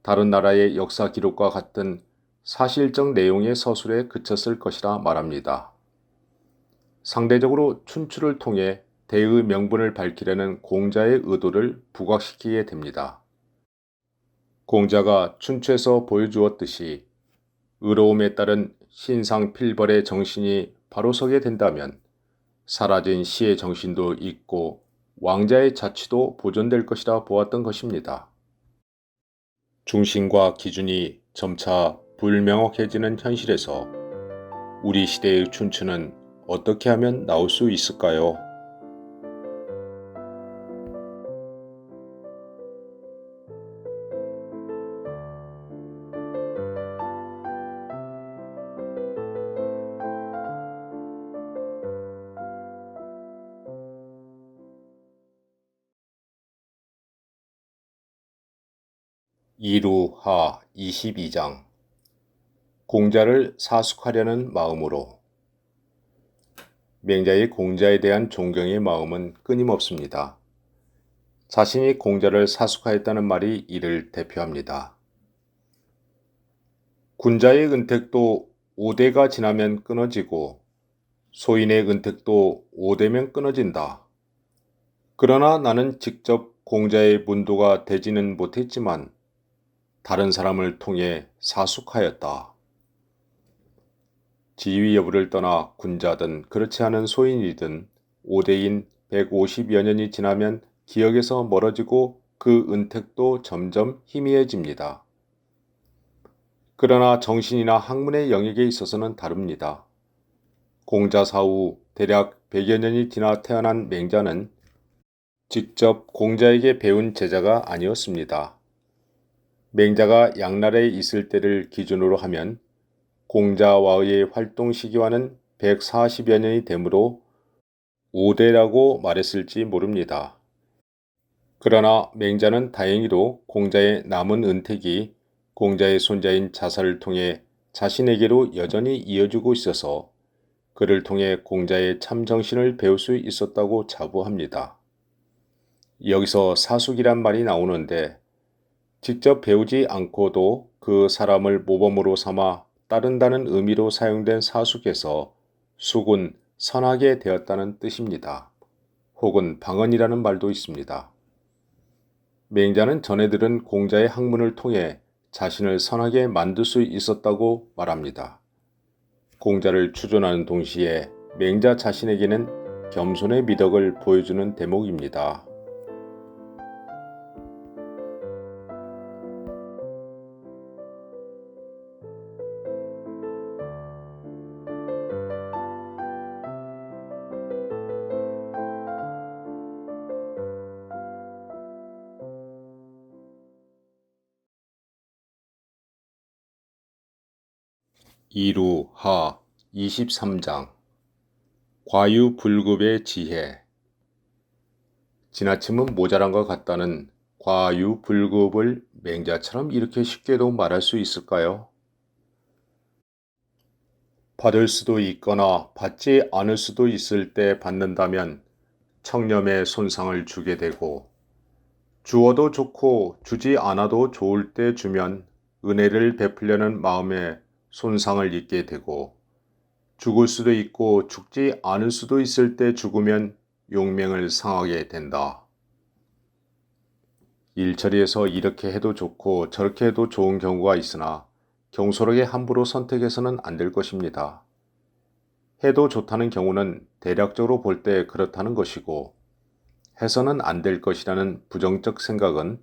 A: 다른 나라의 역사 기록과 같은 사실적 내용의 서술에 그쳤을 것이라 말합니다. 상대적으로 춘추를 통해 대의 명분을 밝히려는 공자의 의도를 부각시키게 됩니다. 공자가 춘추에서 보여주었듯이 의로움에 따른 신상필벌의 정신이 바로 서게 된다면 사라진 시의 정신도 있고 왕자의 자치도 보존될 것이라 보았던 것입니다. 중심과 기준이 점차 불명확해지는 현실에서 우리 시대의 춘추는 어떻게 하면 나올 수 있을까요? 이루하 22장 공자를 사숙하려는 마음으로 맹자의 공자에 대한 존경의 마음은 끊임없습니다. 자신이 공자를 사숙하였다는 말이 이를 대표합니다. 군자의 은택도 5대가 지나면 끊어지고 소인의 은택도 5대면 끊어진다. 그러나 나는 직접 공자의 문도가 되지는 못했지만 다른 사람을 통해 사숙하였다. 지위 여부를 떠나 군자든 그렇지 않은 소인이든 5대인 150여 년이 지나면 기억에서 멀어지고 그 은택도 점점 희미해집니다. 그러나 정신이나 학문의 영역에 있어서는 다릅니다. 공자 사후 대략 100여 년이 지나 태어난 맹자는 직접 공자에게 배운 제자가 아니었습니다. 맹자가 양날에 있을 때를 기준으로 하면 공자와의 활동 시기와는 140여 년이 되므로 5대라고 말했을지 모릅니다. 그러나 맹자는 다행히도 공자의 남은 은택이 공자의 손자인 자사를 통해 자신에게로 여전히 이어지고 있어서 그를 통해 공자의 참정신을 배울 수 있었다고 자부합니다. 여기서 사숙이란 말이 나오는데 직접 배우지 않고도 그 사람을 모범으로 삼아 따른다는 의미로 사용된 사숙에서 숙은 선하게 되었다는 뜻입니다. 혹은 방언이라는 말도 있습니다. 맹자는 전에 들은 공자의 학문을 통해 자신을 선하게 만들 수 있었다고 말합니다. 공자를 추존하는 동시에 맹자 자신에게는 겸손의 미덕을 보여주는 대목입니다. 이루하 23장 과유불급의 지혜. 지나침은 모자란 것 같다는 과유불급을 맹자처럼 이렇게 쉽게도 말할 수 있을까요? 받을 수도 있거나 받지 않을 수도 있을 때 받는다면 청렴에 손상을 주게 되고, 주어도 좋고 주지 않아도 좋을 때 주면 은혜를 베풀려는 마음에 손상을 입게 되고, 죽을 수도 있고 죽지 않을 수도 있을 때 죽으면 용맹을 상하게 된다. 일처리에서 이렇게 해도 좋고 저렇게 해도 좋은 경우가 있으나 경솔하게 함부로 선택해서는 안 될 것입니다. 해도 좋다는 경우는 대략적으로 볼 때 그렇다는 것이고, 해서는 안 될 것이라는 부정적 생각은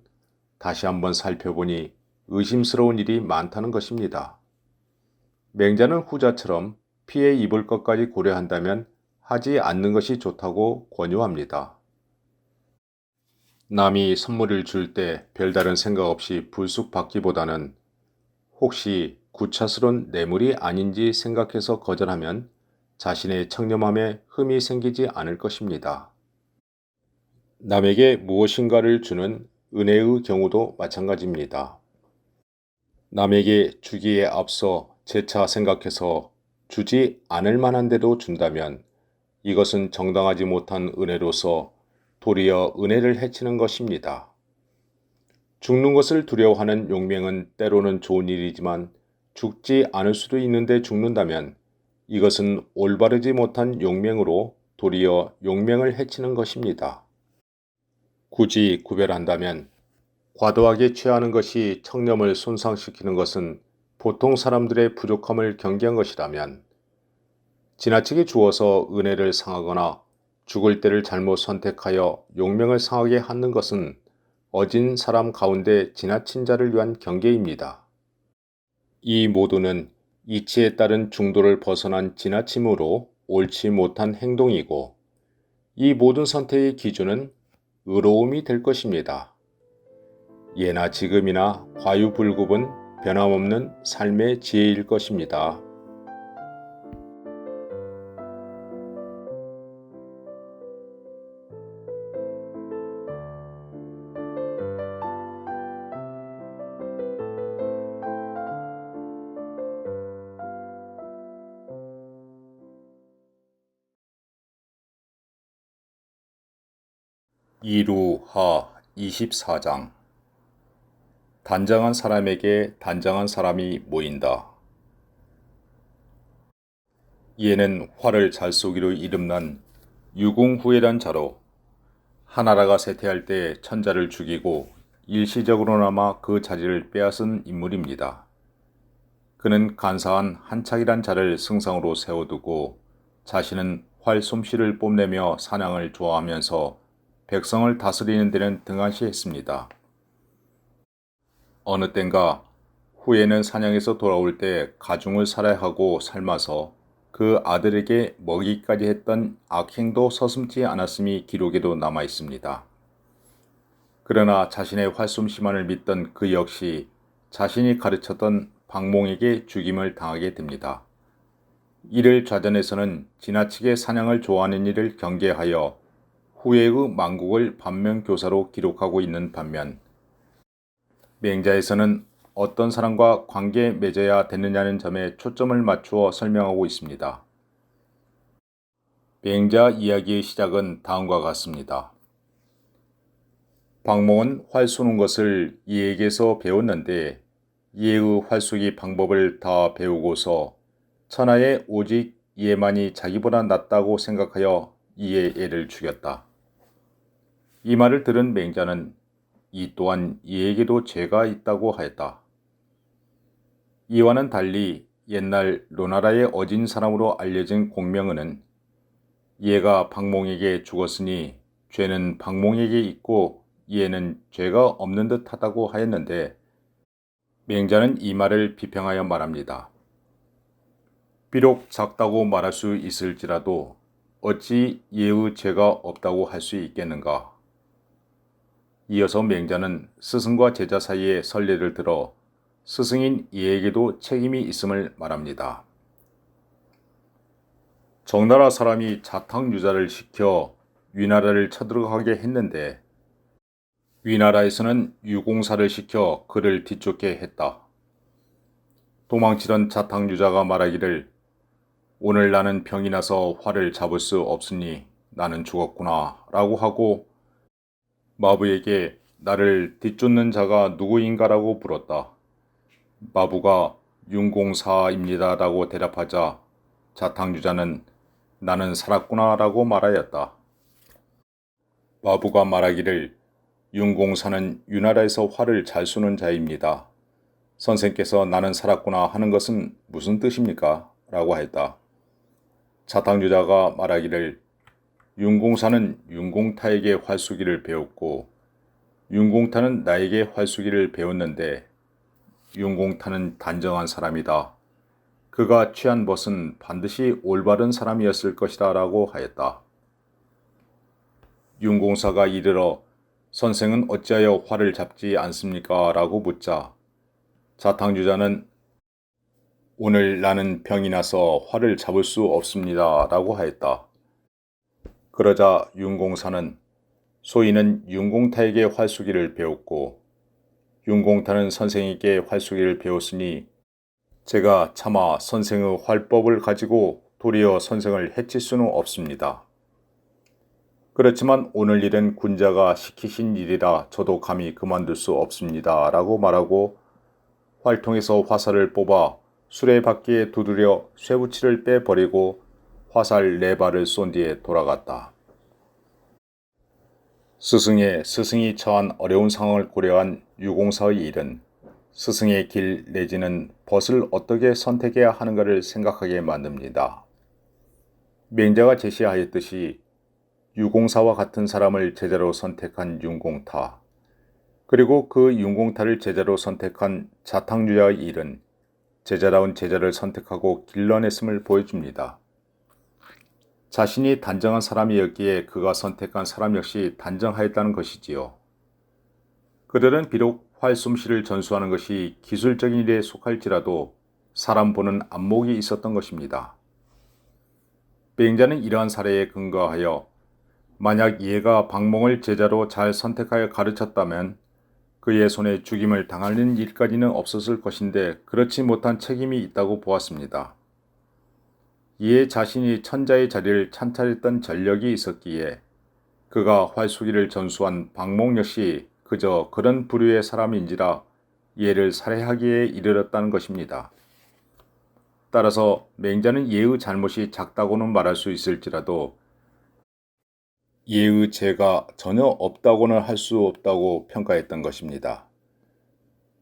A: 다시 한번 살펴보니 의심스러운 일이 많다는 것입니다. 맹자는 후자처럼 피해 입을 것까지 고려한다면 하지 않는 것이 좋다고 권유합니다. 남이 선물을 줄 때 별다른 생각 없이 불쑥 받기보다는 혹시 구차스런 뇌물이 아닌지 생각해서 거절하면 자신의 청렴함에 흠이 생기지 않을 것입니다. 남에게 무엇인가를 주는 은혜의 경우도 마찬가지입니다. 남에게 주기에 앞서 재차 생각해서 주지 않을 만한데도 준다면 이것은 정당하지 못한 은혜로서 도리어 은혜를 해치는 것입니다. 죽는 것을 두려워하는 용맹은 때로는 좋은 일이지만 죽지 않을 수도 있는데 죽는다면 이것은 올바르지 못한 용맹으로 도리어 용맹을 해치는 것입니다. 굳이 구별한다면 과도하게 취하는 것이 청렴을 손상시키는 것은 보통 사람들의 부족함을 경계한 것이라면, 지나치게 주어서 은혜를 상하거나 죽을 때를 잘못 선택하여 용맹을 상하게 하는 것은 어진 사람 가운데 지나친 자를 위한 경계입니다. 이 모두는 이치에 따른 중도를 벗어난 지나침으로 옳지 못한 행동이고, 이 모든 선택의 기준은 의로움이 될 것입니다. 예나 지금이나 과유불급은 변함없는 삶의 지혜일 것입니다. 이루하 24장 단장한 사람에게 단장한 사람이 모인다. 얘는 활을 잘 쏘기로 이름난 유공후회란 자로 하나라가 쇠퇴할 때 천자를 죽이고 일시적으로나마 그 자리를 빼앗은 인물입니다. 그는 간사한 한착이란 자를 승상으로 세워두고 자신은 활솜씨를 뽐내며 사냥을 좋아하면서 백성을 다스리는 데는 등한시했습니다. 어느 땐가 후에는 사냥에서 돌아올 때 가중을 살해하고 삶아서 그 아들에게 먹이까지 했던 악행도 서슴지 않았음이 기록에도 남아 있습니다. 그러나 자신의 활솜씨만을 믿던 그 역시 자신이 가르쳤던 박몽에게 죽임을 당하게 됩니다. 이를 좌전에서는 지나치게 사냥을 좋아하는 이를 경계하여 후에의 망국을 반면교사로 기록하고 있는 반면, 맹자에서는 어떤 사람과 관계 맺어야 되느냐는 점에 초점을 맞추어 설명하고 있습니다. 맹자 이야기의 시작은 다음과 같습니다. 박몽은 활 쏘는 것을 이에게서 배웠는데 이의 활 쏘기 방법을 다 배우고서 천하에 오직 이에만이 자기보다 낫다고 생각하여 이의 애를 죽였다. 이 말을 들은 맹자는 이 또한 이에게도 죄가 있다고 하였다. 이와는 달리 옛날 로나라의 어진 사람으로 알려진 공명은은 이해가 박몽에게 죽었으니 죄는 박몽에게 있고 이해는 죄가 없는 듯 하다고 하였는데, 맹자는 이 말을 비평하여 말합니다. 비록 작다고 말할 수 있을지라도 어찌 이해의 죄가 없다고 할 수 있겠는가. 이어서 맹자는 스승과 제자 사이의 선례를 들어 스승인 이에게도 책임이 있음을 말합니다. 정나라 사람이 자탕유자를 시켜 위나라를 쳐들어가게 했는데 위나라에서는 유공사를 시켜 그를 뒤쫓게 했다. 도망치던 자탕유자가 말하기를 오늘 나는 병이 나서 활을 잡을 수 없으니 나는 죽었구나 라고 하고 마부에게 나를 뒤쫓는 자가 누구인가라고 물었다. 마부가 윤공사입니다 라고 대답하자 자탕유자는 나는 살았구나 라고 말하였다. 마부가 말하기를 윤공사는 위나라에서 활을 잘 쏘는 자입니다. 선생께서 나는 살았구나 하는 것은 무슨 뜻입니까? 라고 했다. 자탕유자가 말하기를 윤공사는 윤공타에게 활쏘기를 배웠고 윤공타는 나에게 활쏘기를 배웠는데 윤공타는 단정한 사람이다. 그가 취한 벗은 반드시 올바른 사람이었을 것이다 라고 하였다. 윤공사가 이르러 선생은 어찌하여 활을 잡지 않습니까? 라고 묻자 자탕유자는 오늘 나는 병이 나서 활을 잡을 수 없습니다 라고 하였다. 그러자 윤공사는 소인은 윤공타에게 활쏘기를 배웠고 윤공타는 선생에게 활쏘기를 배웠으니 제가 차마 선생의 활법을 가지고 도리어 선생을 해칠 수는 없습니다. 그렇지만 오늘 일은 군자가 시키신 일이라 저도 감히 그만둘 수 없습니다 라고 말하고 활통에서 화살을 뽑아 수레바퀴에 두드려 쇠붙이를 빼버리고 화살 4발을 쏜 뒤에 돌아갔다. 스승이 처한 어려운 상황을 고려한 유공사의 일은 스승의 길 내지는 벗을 어떻게 선택해야 하는가를 생각하게 만듭니다. 맹자가 제시하였듯이 유공사와 같은 사람을 제자로 선택한 윤공타, 그리고 그 윤공타를 제자로 선택한 자탕유자의 일은 제자다운 제자를 선택하고 길러냈음을 보여줍니다. 자신이 단정한 사람이었기에 그가 선택한 사람 역시 단정하였다는 것이지요. 그들은 비록 활솜씨를 전수하는 것이 기술적인 일에 속할지라도 사람 보는 안목이 있었던 것입니다. 맹자는 이러한 사례에 근거하여 만약 이해가 박몽을 제자로 잘 선택하여 가르쳤다면 그의 손에 죽임을 당하는 일까지는 없었을 것인데 그렇지 못한 책임이 있다고 보았습니다. 이에 자신이 천자의 자리를 찬탈했던 전력이 있었기에 그가 활쏘기를 전수한 박몽 역시 그저 그런 부류의 사람인지라 이해를 살해하기에 이르렀다는 것입니다. 따라서 맹자는 이해의 잘못이 작다고는 말할 수 있을지라도 이의 죄가 전혀 없다고는 할 수 없다고 평가했던 것입니다.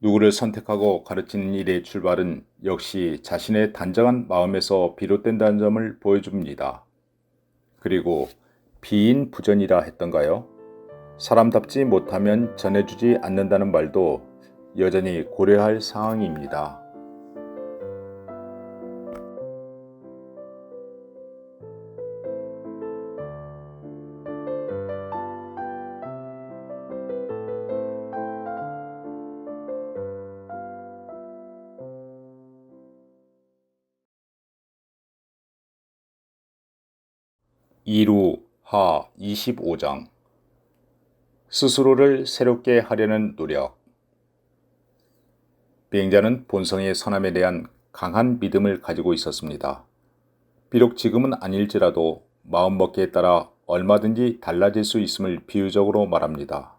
A: 누구를 선택하고 가르치는 일의 출발은 역시 자신의 단정한 마음에서 비롯된다는 점을 보여줍니다. 그리고 비인부전이라 했던가요? 사람답지 못하면 전해주지 않는다는 말도 여전히 고려할 상황입니다. 2루 하 25장 스스로를 새롭게 하려는 노력. 비행자는 본성의 선함에 대한 강한 믿음을 가지고 있었습니다. 비록 지금은 아닐지라도 마음먹기에 따라 얼마든지 달라질 수 있음을 비유적으로 말합니다.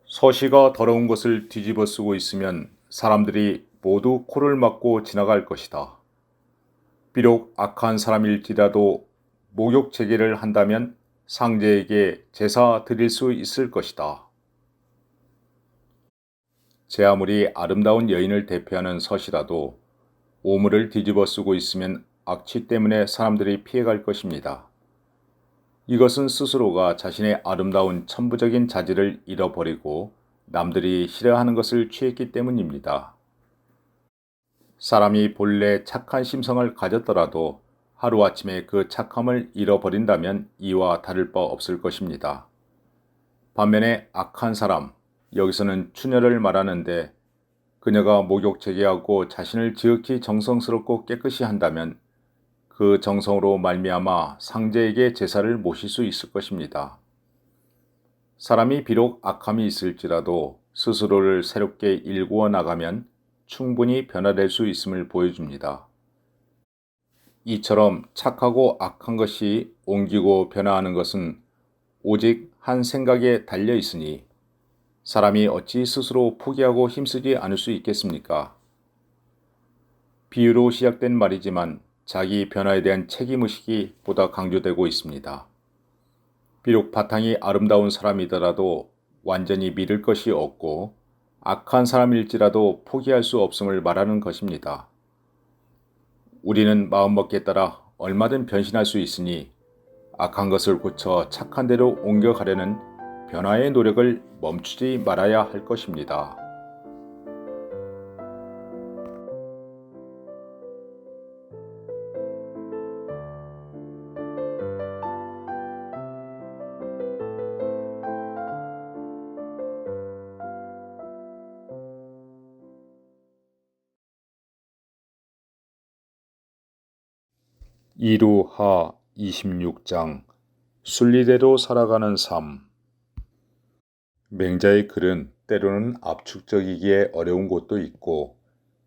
A: 서시가 더러운 것을 뒤집어 쓰고 있으면 사람들이 모두 코를 막고 지나갈 것이다. 비록 악한 사람일지라도 목욕 제기를 한다면 상제에게 제사 드릴 수 있을 것이다. 제 아무리 아름다운 여인을 대표하는 서시라도 오물을 뒤집어 쓰고 있으면 악취 때문에 사람들이 피해갈 것입니다. 이것은 스스로가 자신의 아름다운 천부적인 자질을 잃어버리고 남들이 싫어하는 것을 취했기 때문입니다. 사람이 본래 착한 심성을 가졌더라도 하루아침에 그 착함을 잃어버린다면 이와 다를 바 없을 것입니다. 반면에 악한 사람, 여기서는 추녀를 말하는데 그녀가 목욕 제기하고 자신을 지극히 정성스럽고 깨끗이 한다면 그 정성으로 말미암아 상제에게 제사를 모실 수 있을 것입니다. 사람이 비록 악함이 있을지라도 스스로를 새롭게 일구어 나가면 충분히 변화될 수 있음을 보여줍니다. 이처럼 착하고 악한 것이 옮기고 변화하는 것은 오직 한 생각에 달려 있으니 사람이 어찌 스스로 포기하고 힘쓰지 않을 수 있겠습니까? 비유로 시작된 말이지만 자기 변화에 대한 책임의식이 보다 강조되고 있습니다. 비록 바탕이 아름다운 사람이더라도 완전히 믿을 것이 없고 악한 사람일지라도 포기할 수 없음을 말하는 것입니다. 우리는 마음먹기에 따라 얼마든 변신할 수 있으니 악한 것을 고쳐 착한 대로 옮겨가려는 변화의 노력을 멈추지 말아야 할 것입니다. 이루하 26장 순리대로 살아가는 삶. 맹자의 글은 때로는 압축적이기에 어려운 곳도 있고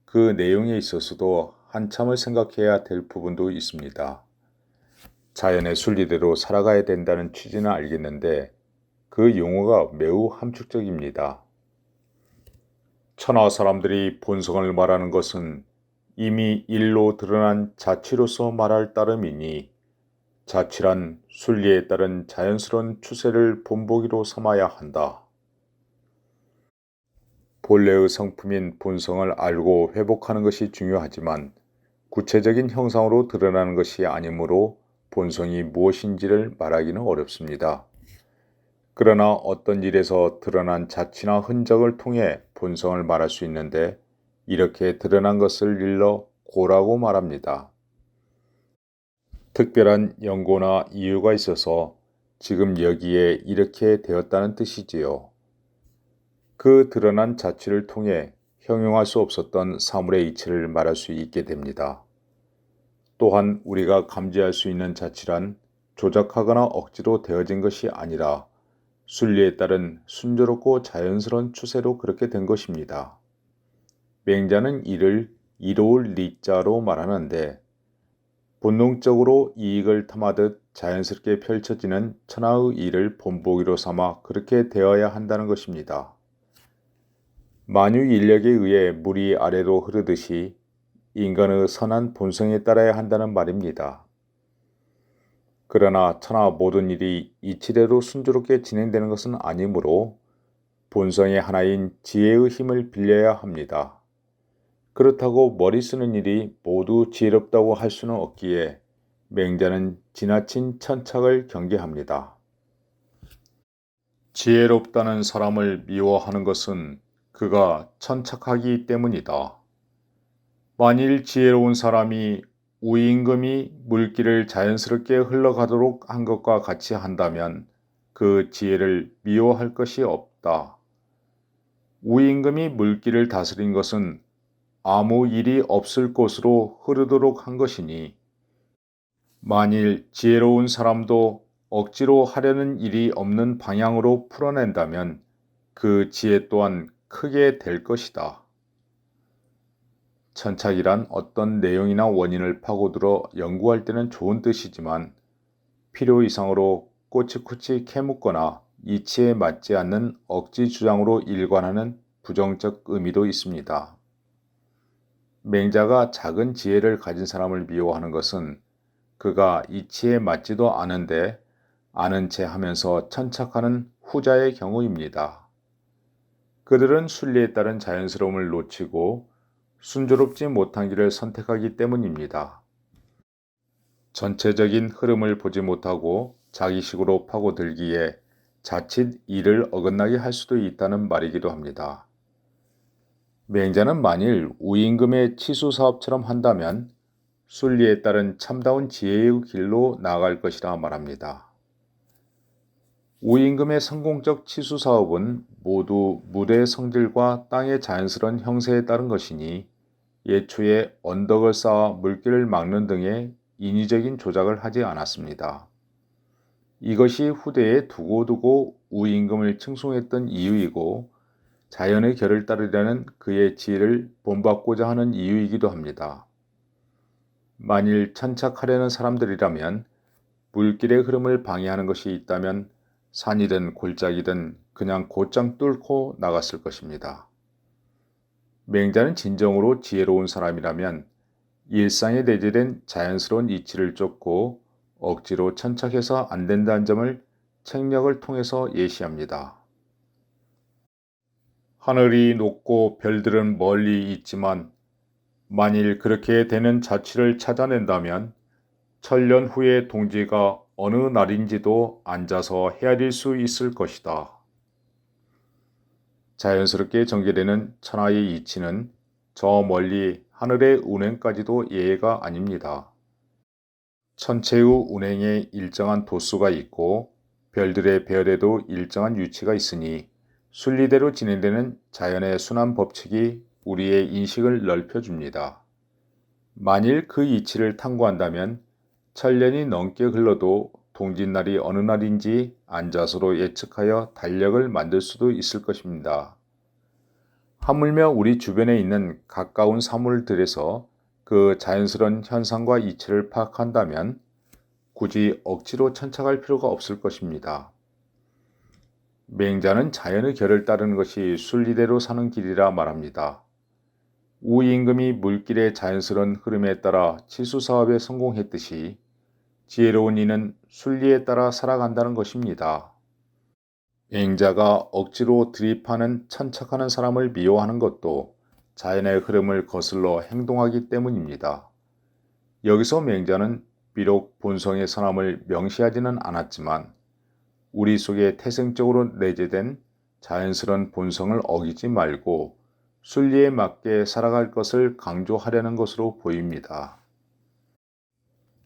A: 그 내용에 있어서도 한참을 생각해야 될 부분도 있습니다. 자연의 순리대로 살아가야 된다는 취지는 알겠는데 그 용어가 매우 함축적입니다. 천하 사람들이 본성을 말하는 것은 이미 일로 드러난 자치로서 말할 따름이니 자치란 순리에 따른 자연스러운 추세를 본보기로 삼아야 한다. 본래의 성품인 본성을 알고 회복하는 것이 중요하지만 구체적인 형상으로 드러나는 것이 아니므로 본성이 무엇인지를 말하기는 어렵습니다. 그러나 어떤 일에서 드러난 자취나 흔적을 통해 본성을 말할 수 있는데 이렇게 드러난 것을 일러 고라고 말합니다. 특별한 연고나 이유가 있어서 지금 여기에 이렇게 되었다는 뜻이지요. 그 드러난 자취를 통해 형용할 수 없었던 사물의 이치를 말할 수 있게 됩니다. 또한 우리가 감지할 수 있는 자취란 조작하거나 억지로 되어진 것이 아니라 순리에 따른 순조롭고 자연스러운 추세로 그렇게 된 것입니다. 맹자는 이를 이로울 리자로 말하는데 본능적으로 이익을 탐하듯 자연스럽게 펼쳐지는 천하의 일을 본보기로 삼아 그렇게 되어야 한다는 것입니다. 만유 인력에 의해 물이 아래로 흐르듯이 인간의 선한 본성에 따라야 한다는 말입니다. 그러나 천하 모든 일이 이치대로 순조롭게 진행되는 것은 아니므로 본성의 하나인 지혜의 힘을 빌려야 합니다. 그렇다고 머리 쓰는 일이 모두 지혜롭다고 할 수는 없기에 맹자는 지나친 천착을 경계합니다. 지혜롭다는 사람을 미워하는 것은 그가 천착하기 때문이다. 만일 지혜로운 사람이 우임금이 물길을 자연스럽게 흘러가도록 한 것과 같이 한다면 그 지혜를 미워할 것이 없다. 우임금이 물길을 다스린 것은 아무 일이 없을 곳으로 흐르도록 한 것이니 만일 지혜로운 사람도 억지로 하려는 일이 없는 방향으로 풀어낸다면 그 지혜 또한 크게 될 것이다. 천착이란 어떤 내용이나 원인을 파고들어 연구할 때는 좋은 뜻이지만 필요 이상으로 꼬치꼬치 캐묻거나 이치에 맞지 않는 억지 주장으로 일관하는 부정적 의미도 있습니다. 맹자가 작은 지혜를 가진 사람을 미워하는 것은 그가 이치에 맞지도 않은데 아는 체 하면서 천착하는 후자의 경우입니다. 그들은 순리에 따른 자연스러움을 놓치고 순조롭지 못한 길을 선택하기 때문입니다. 전체적인 흐름을 보지 못하고 자기식으로 파고들기에 자칫 이를 어긋나게 할 수도 있다는 말이기도 합니다. 맹자는 만일 우임금의 치수사업처럼 한다면 순리에 따른 참다운 지혜의 길로 나아갈 것이라 말합니다. 우임금의 성공적 치수사업은 모두 물의 성질과 땅의 자연스러운 형세에 따른 것이니 예초에 언덕을 쌓아 물길을 막는 등의 인위적인 조작을 하지 않았습니다. 이것이 후대에 두고두고 우임금을 칭송했던 이유이고 자연의 결을 따르려는 그의 지혜를 본받고자 하는 이유이기도 합니다. 만일 천착하려는 사람들이라면 물길의 흐름을 방해하는 것이 있다면 산이든 골짜기든 그냥 곧장 뚫고 나갔을 것입니다. 맹자는 진정으로 지혜로운 사람이라면 일상에 내재된 자연스러운 이치를 쫓고 억지로 천착해서 안 된다는 점을 책략을 통해서 예시합니다. 하늘이 높고 별들은 멀리 있지만 만일 그렇게 되는 자취를 찾아낸다면 천년 후의 동지가 어느 날인지도 앉아서 헤아릴 수 있을 것이다. 자연스럽게 전개되는 천하의 이치는 저 멀리 하늘의 운행까지도 예외가 아닙니다. 천체의 운행에 일정한 도수가 있고 별들의 배열에도 일정한 위치가 있으니 순리대로 진행되는 자연의 순환 법칙이 우리의 인식을 넓혀줍니다. 만일 그 이치를 탐구한다면 천년이 넘게 흘러도 동짓날이 어느 날인지 안자서로 예측하여 달력을 만들 수도 있을 것입니다. 하물며 우리 주변에 있는 가까운 사물들에서 그 자연스러운 현상과 이치를 파악한다면 굳이 억지로 천착할 필요가 없을 것입니다. 맹자는 자연의 결을 따르는 것이 순리대로 사는 길이라 말합니다. 우임금이 물길의 자연스러운 흐름에 따라 치수사업에 성공했듯이 지혜로운 이는 순리에 따라 살아간다는 것입니다. 맹자가 억지로 드립하는 천착하는 사람을 미워하는 것도 자연의 흐름을 거슬러 행동하기 때문입니다. 여기서 맹자는 비록 본성의 선함을 명시하지는 않았지만 우리 속에 태생적으로 내재된 자연스러운 본성을 어기지 말고 순리에 맞게 살아갈 것을 강조하려는 것으로 보입니다.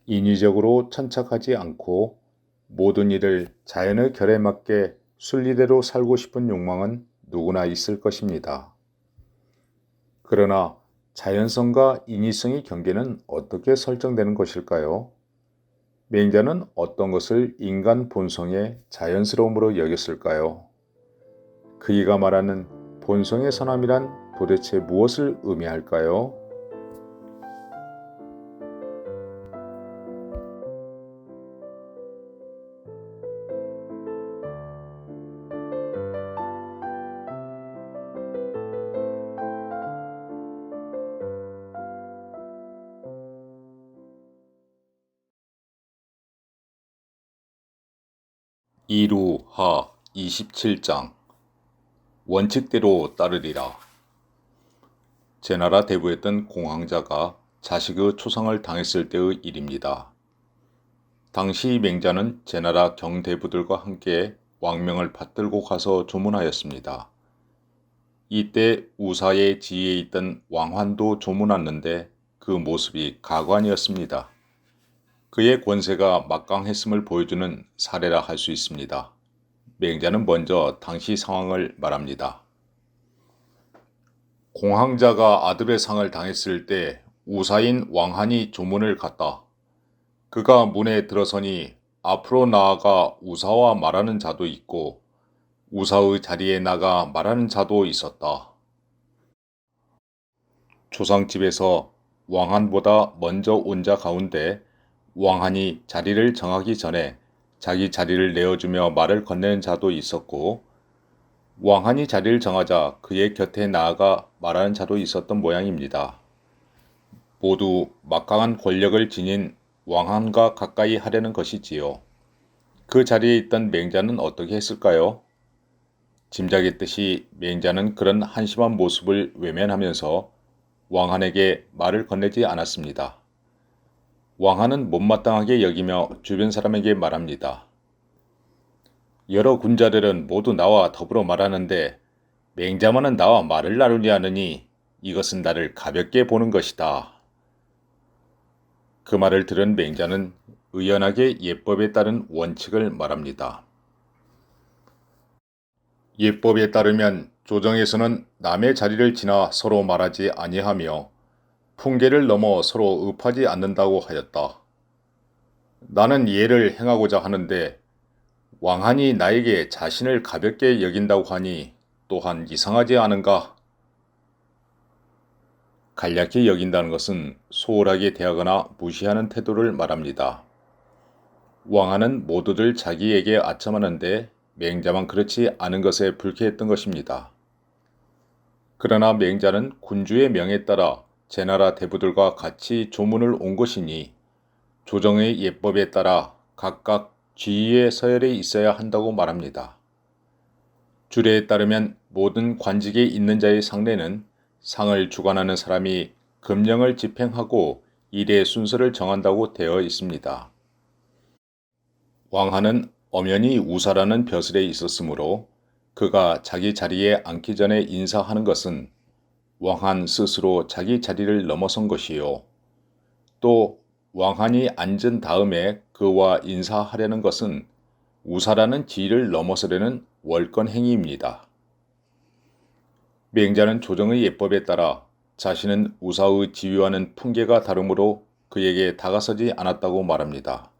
A: 인위적으로 천착하지 않고 모든 일을 자연의 결에 맞게 순리대로 살고 싶은 욕망은 누구나 있을 것입니다. 그러나 자연성과 인위성의 경계는 어떻게 설정되는 것일까요? 맹자는 어떤 것을 인간 본성의 자연스러움으로 여겼을까요? 그이가 말하는 본성의 선함이란 도대체 무엇을 의미할까요? 이루하 27장 원칙대로 따르리라. 제나라 대부했던 공황자가 자식의 초상을 당했을 때의 일입니다. 당시 맹자는 제나라 경대부들과 함께 왕명을 받들고 가서 조문하였습니다. 이때 우사의 지위에 있던 왕환도 조문하는데 그 모습이 가관이었습니다. 그의 권세가 막강했음을 보여주는 사례라 할 수 있습니다. 맹자는 먼저 당시 상황을 말합니다. 공황자가 아들의 상을 당했을 때 우사인 왕한이 조문을 갔다. 그가 문에 들어서니 앞으로 나아가 우사와 말하는 자도 있고 우사의 자리에 나가 말하는 자도 있었다. 조상집에서 왕한보다 먼저 온 자 가운데 왕한이 자리를 정하기 전에 자기 자리를 내어주며 말을 건네는 자도 있었고 왕한이 자리를 정하자 그의 곁에 나아가 말하는 자도 있었던 모양입니다. 모두 막강한 권력을 지닌 왕한과 가까이 하려는 것이지요. 그 자리에 있던 맹자는 어떻게 했을까요? 짐작했듯이 맹자는 그런 한심한 모습을 외면하면서 왕한에게 말을 건네지 않았습니다. 왕한은 못마땅하게 여기며 주변 사람에게 말합니다. 여러 군자들은 모두 나와 더불어 말하는데 맹자만은 나와 말을 나누려 하느니 이것은 나를 가볍게 보는 것이다. 그 말을 들은 맹자는 의연하게 예법에 따른 원칙을 말합니다. 예법에 따르면 조정에서는 남의 자리를 지나 서로 말하지 아니하며 풍계를 넘어 서로 읍하지 않는다고 하였다. 나는 예를 행하고자 하는데 왕한이 나에게 자신을 가볍게 여긴다고 하니 또한 이상하지 않은가? 간략히 여긴다는 것은 소홀하게 대하거나 무시하는 태도를 말합니다. 왕한은 모두들 자기에게 아첨하는데 맹자만 그렇지 않은 것에 불쾌했던 것입니다. 그러나 맹자는 군주의 명에 따라 제나라 대부들과 같이 조문을 온 것이니 조정의 예법에 따라 각각 지위의 서열에 있어야 한다고 말합니다. 주례에 따르면 모든 관직에 있는 자의 상례는 상을 주관하는 사람이 금령을 집행하고 일의 순서를 정한다고 되어 있습니다. 왕한은 엄연히 우사라는 벼슬에 있었으므로 그가 자기 자리에 앉기 전에 인사하는 것은 왕한 스스로 자기 자리를 넘어선 것이요. 또 왕한이 앉은 다음에 그와 인사하려는 것은 우사라는 지위를 넘어서려는 월권 행위입니다. 맹자는 조정의 예법에 따라 자신은 우사의 지위와는 풍계가 다르므로 그에게 다가서지 않았다고 말합니다.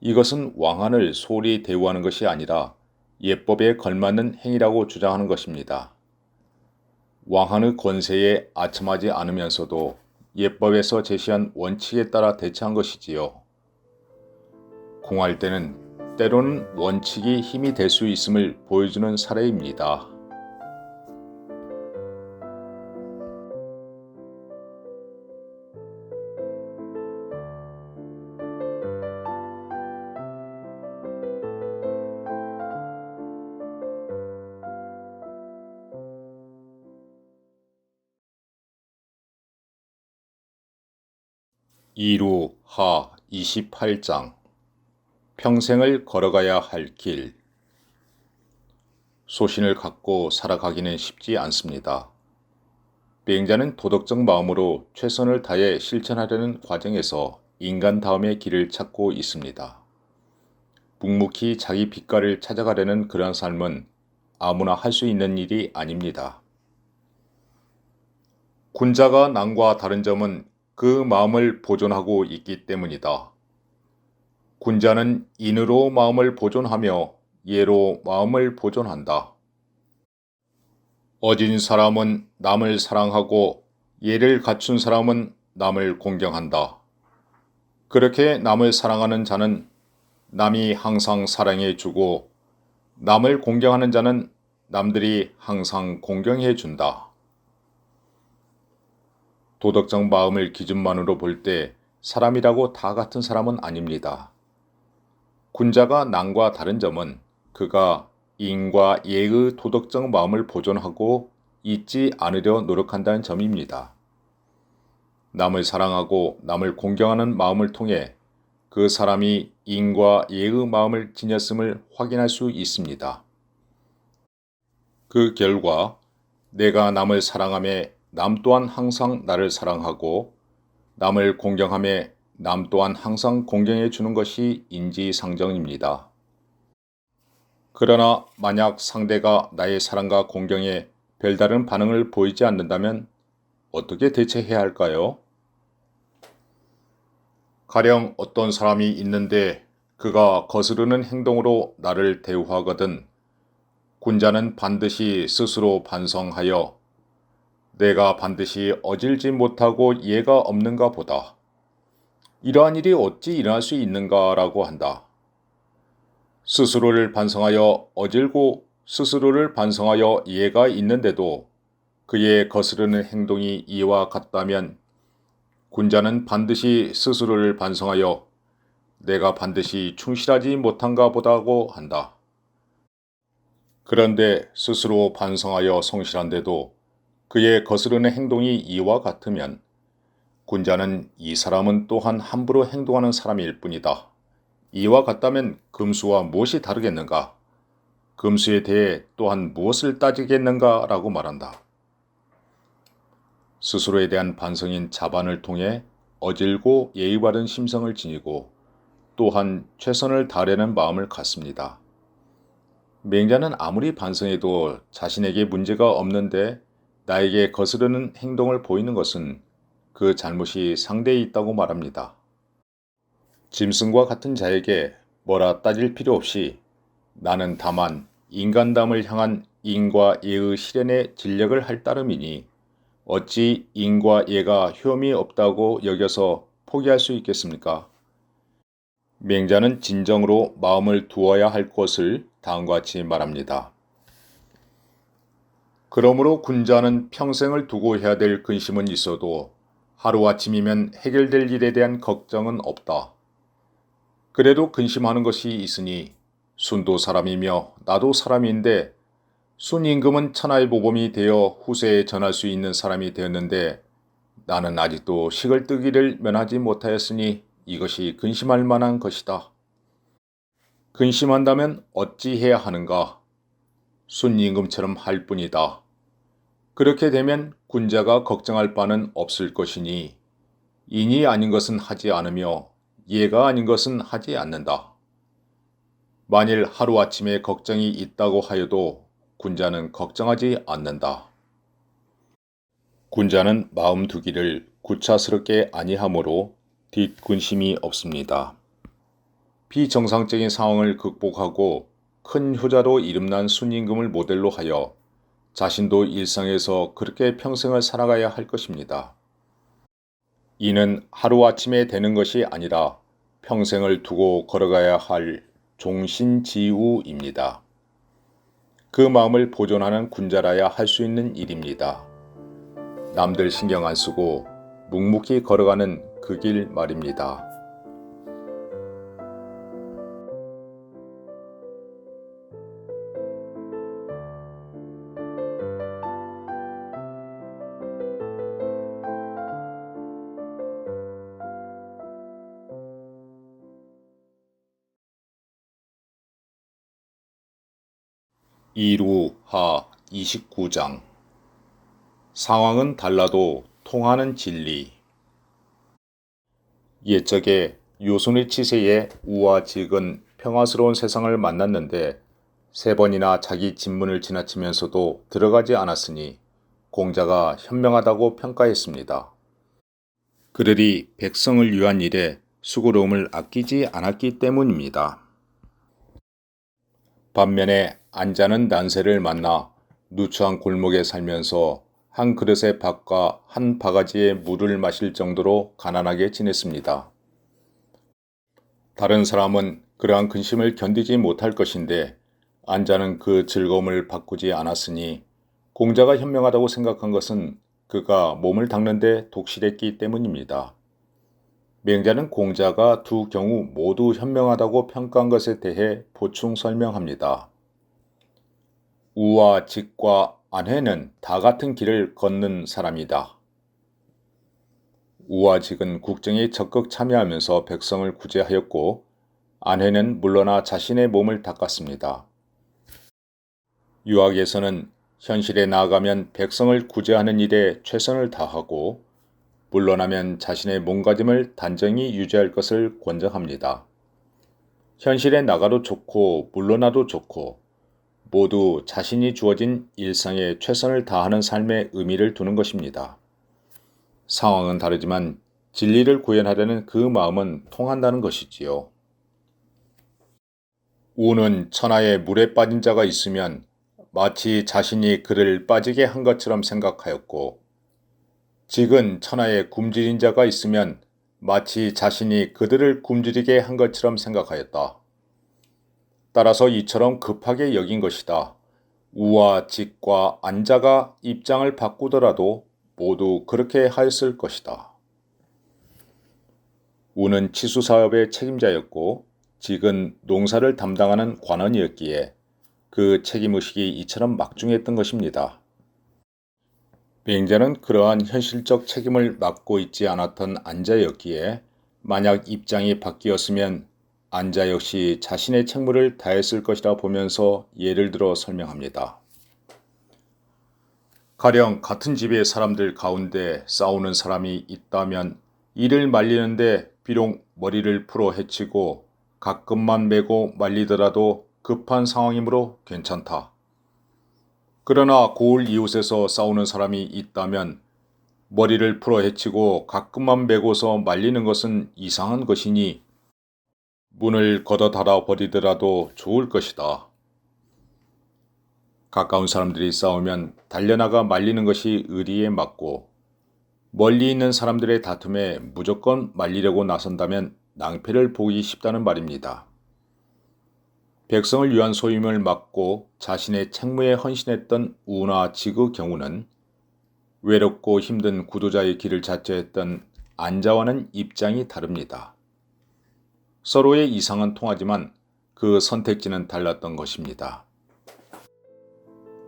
A: 이것은 왕한을 소홀히 대우하는 것이 아니라 예법에 걸맞는 행위라고 주장하는 것입니다. 왕한의 권세에 아첨하지 않으면서도 예법에서 제시한 원칙에 따라 대처한 것이지요. 공할 때는 때로는 원칙이 힘이 될 수 있음을 보여주는 사례입니다. 이루하 28장 평생을 걸어가야 할 길. 소신을 갖고 살아가기는 쉽지 않습니다. 맹자는 도덕적 마음으로 최선을 다해 실천하려는 과정에서 인간다움의 길을 찾고 있습니다. 묵묵히 자기 빛깔을 찾아가려는 그런 삶은 아무나 할 수 있는 일이 아닙니다. 군자가 남과 다른 점은 그 마음을 보존하고 있기 때문이다. 군자는 인으로 마음을 보존하며 예로 마음을 보존한다. 어진 사람은 남을 사랑하고 예를 갖춘 사람은 남을 공경한다. 그렇게 남을 사랑하는 자는 남이 항상 사랑해 주고 남을 공경하는 자는 남들이 항상 공경해 준다. 도덕적 마음을 기준만으로 볼 때 사람이라고 다 같은 사람은 아닙니다. 군자가 남과 다른 점은 그가 인과 예의 도덕적 마음을 보존하고 잊지 않으려 노력한다는 점입니다. 남을 사랑하고 남을 공경하는 마음을 통해 그 사람이 인과 예의 마음을 지녔음을 확인할 수 있습니다. 그 결과 내가 남을 사랑하며 남 또한 항상 나를 사랑하고 남을 공경하며 남 또한 항상 공경해 주는 것이 인지상정입니다. 그러나 만약 상대가 나의 사랑과 공경에 별다른 반응을 보이지 않는다면 어떻게 대처해야 할까요? 가령 어떤 사람이 있는데 그가 거스르는 행동으로 나를 대우하거든 군자는 반드시 스스로 반성하여 내가 반드시 어질지 못하고 예가 없는가 보다. 이러한 일이 어찌 일어날 수 있는가라고 한다. 스스로를 반성하여 어질고 스스로를 반성하여 예가 있는데도 그의 거스르는 행동이 이와 같다면 군자는 반드시 스스로를 반성하여 내가 반드시 충실하지 못한가 보다고 한다. 그런데 스스로 반성하여 성실한데도 그의 거스르는 행동이 이와 같으면 군자는 이 사람은 또한 함부로 행동하는 사람일 뿐이다. 이와 같다면 금수와 무엇이 다르겠는가? 금수에 대해 또한 무엇을 따지겠는가? 라고 말한다. 스스로에 대한 반성인 자반을 통해 어질고 예의 바른 심성을 지니고 또한 최선을 다하려는 마음을 갖습니다. 맹자는 아무리 반성해도 자신에게 문제가 없는데 나에게 거스르는 행동을 보이는 것은 그 잘못이 상대에 있다고 말합니다. 짐승과 같은 자에게 뭐라 따질 필요 없이 나는 다만 인간담을 향한 인과 예의 실현에 진력을 할 따름이니 어찌 인과 예가 효험이 없다고 여겨서 포기할 수 있겠습니까? 맹자는 진정으로 마음을 두어야 할 것을 다음과 같이 말합니다. 그러므로 군자는 평생을 두고 해야 될 근심은 있어도 하루아침이면 해결될 일에 대한 걱정은 없다. 그래도 근심하는 것이 있으니 순도 사람이며 나도 사람인데 순 임금은 천하의 모범이 되어 후세에 전할 수 있는 사람이 되었는데 나는 아직도 식을 뜨기를 면하지 못하였으니 이것이 근심할 만한 것이다. 근심한다면 어찌 해야 하는가? 순 임금처럼 할 뿐이다. 그렇게 되면 군자가 걱정할 바는 없을 것이니 인이 아닌 것은 하지 않으며 예가 아닌 것은 하지 않는다. 만일 하루아침에 걱정이 있다고 하여도 군자는 걱정하지 않는다. 군자는 마음 두기를 구차스럽게 아니하므로 뒷근심이 없습니다. 비정상적인 상황을 극복하고 큰 효자로 이름난 순임금을 모델로 하여 자신도 일상에서 그렇게 평생을 살아가야 할 것입니다. 이는 하루아침에 되는 것이 아니라 평생을 두고 걸어가야 할 종신지우입니다. 그 마음을 보존하는 군자라야 할 수 있는 일입니다. 남들 신경 안 쓰고 묵묵히 걸어가는 그 길 말입니다. 이루하 29장 상황은 달라도 통하는 진리. 옛적에 요순의 치세에 우와 지근 평화스러운 세상을 만났는데 3번이나 자기 진문을 지나치면서도 들어가지 않았으니 공자가 현명하다고 평가했습니다. 그들이 백성을 위한 일에 수고로움을 아끼지 않았기 때문입니다. 반면에 안자는 난세를 만나 누추한 골목에 살면서 한 그릇의 밥과 한 바가지의 물을 마실 정도로 가난하게 지냈습니다. 다른 사람은 그러한 근심을 견디지 못할 것인데 안자는 그 즐거움을 바꾸지 않았으니 공자가 현명하다고 생각한 것은 그가 몸을 닦는 데 독실했기 때문입니다. 맹자는 공자가 두 경우 모두 현명하다고 평가한 것에 대해 보충 설명합니다. 우와 직과 안회는 다 같은 길을 걷는 사람이다. 우와직은 국정에 적극 참여하면서 백성을 구제하였고 안회는 물러나 자신의 몸을 닦았습니다. 유학에서는 현실에 나아가면 백성을 구제하는 일에 최선을 다하고 물러나면 자신의 몸가짐을 단정히 유지할 것을 권장합니다. 현실에 나가도 좋고 물러나도 좋고 모두 자신이 주어진 일상에 최선을 다하는 삶의 의미를 두는 것입니다. 상황은 다르지만 진리를 구현하려는 그 마음은 통한다는 것이지요. 우는 천하에 물에 빠진 자가 있으면 마치 자신이 그를 빠지게 한 것처럼 생각하였고, 직은 천하에 굶주린 자가 있으면 마치 자신이 그들을 굶주리게 한 것처럼 생각하였다. 따라서 이처럼 급하게 여긴 것이다. 우와 직과 안자가 입장을 바꾸더라도 모두 그렇게 하였을 것이다. 우는 치수사업의 책임자였고 직은 농사를 담당하는 관원이었기에 그 책임의식이 이처럼 막중했던 것입니다. 비행자는 그러한 현실적 책임을 맡고 있지 않았던 안자였기에 만약 입장이 바뀌었으면 안자 역시 자신의 책무를 다했을 것이라 보면서 예를 들어 설명합니다. 가령 같은 집의 사람들 가운데 싸우는 사람이 있다면 이를 말리는데 비록 머리를 풀어 헤치고 가끔만 메고 말리더라도 급한 상황이므로 괜찮다. 그러나 고을 이웃에서 싸우는 사람이 있다면 머리를 풀어 헤치고 가끔만 메고서 말리는 것은 이상한 것이니 문을 걷어 닫아 버리더라도 좋을 것이다. 가까운 사람들이 싸우면 달려나가 말리는 것이 의리에 맞고 멀리 있는 사람들의 다툼에 무조건 말리려고 나선다면 낭패를 보기 쉽다는 말입니다. 백성을 위한 소임을 맡고 자신의 책무에 헌신했던 우나 직의 경우는 외롭고 힘든 구도자의 길을 자처했던 안자와는 입장이 다릅니다. 서로의 이상은 통하지만 그 선택지는 달랐던 것입니다.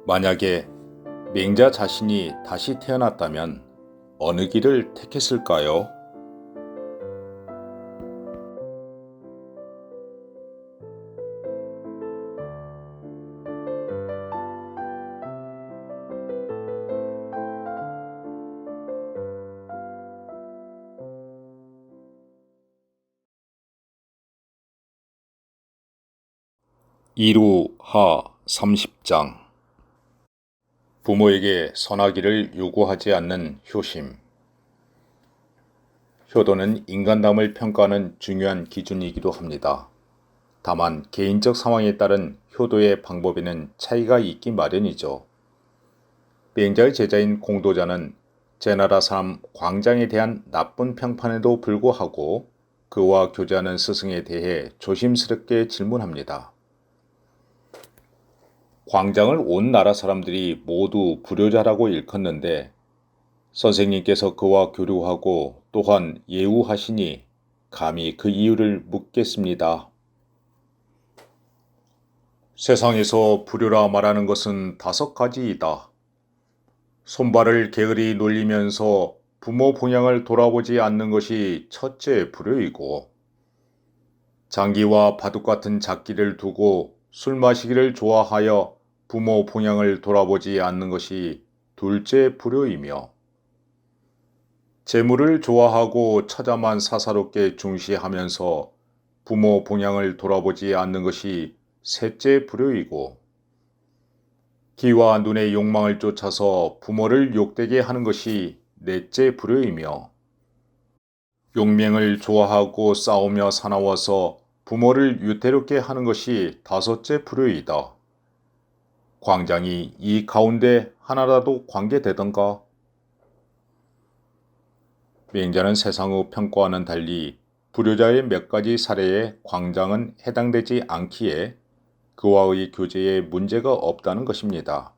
A: 만약에 맹자 자신이 다시 태어났다면 어느 길을 택했을까요? 이루하 30장 부모에게 선하기를 요구하지 않는 효심. 효도는 인간담을 평가하는 중요한 기준이기도 합니다. 다만 개인적 상황에 따른 효도의 방법에는 차이가 있기 마련이죠. 맹자의 제자인 공도자는 제나라 사람 광장에 대한 나쁜 평판에도 불구하고 그와 교제하는 스승에 대해 조심스럽게 질문합니다. 광장을 온 나라 사람들이 모두 불효자라고 일컫는데 선생님께서 그와 교류하고 또한 예우하시니 감히 그 이유를 묻겠습니다. 세상에서 불효라 말하는 것은 5가지이다. 손발을 게으리 놀리면서 부모 봉양을 돌아보지 않는 것이 첫째 불효이고, 장기와 바둑 같은 작기를 두고 술 마시기를 좋아하여 부모 봉양을 돌아보지 않는 것이 둘째 불효이며, 재물을 좋아하고 처자만 사사롭게 중시하면서 부모 봉양을 돌아보지 않는 것이 셋째 불효이고, 기와 눈의 욕망을 쫓아서 부모를 욕되게 하는 것이 넷째 불효이며, 용맹을 좋아하고 싸우며 사나워서 부모를 유태롭게 하는 것이 5째 불효이다. 광장이 이 가운데 하나라도 관계되던가? 맹자는 세상의 평가와는 달리 불효자의 몇 가지 사례에 광장은 해당되지 않기에 그와의 교제에 문제가 없다는 것입니다.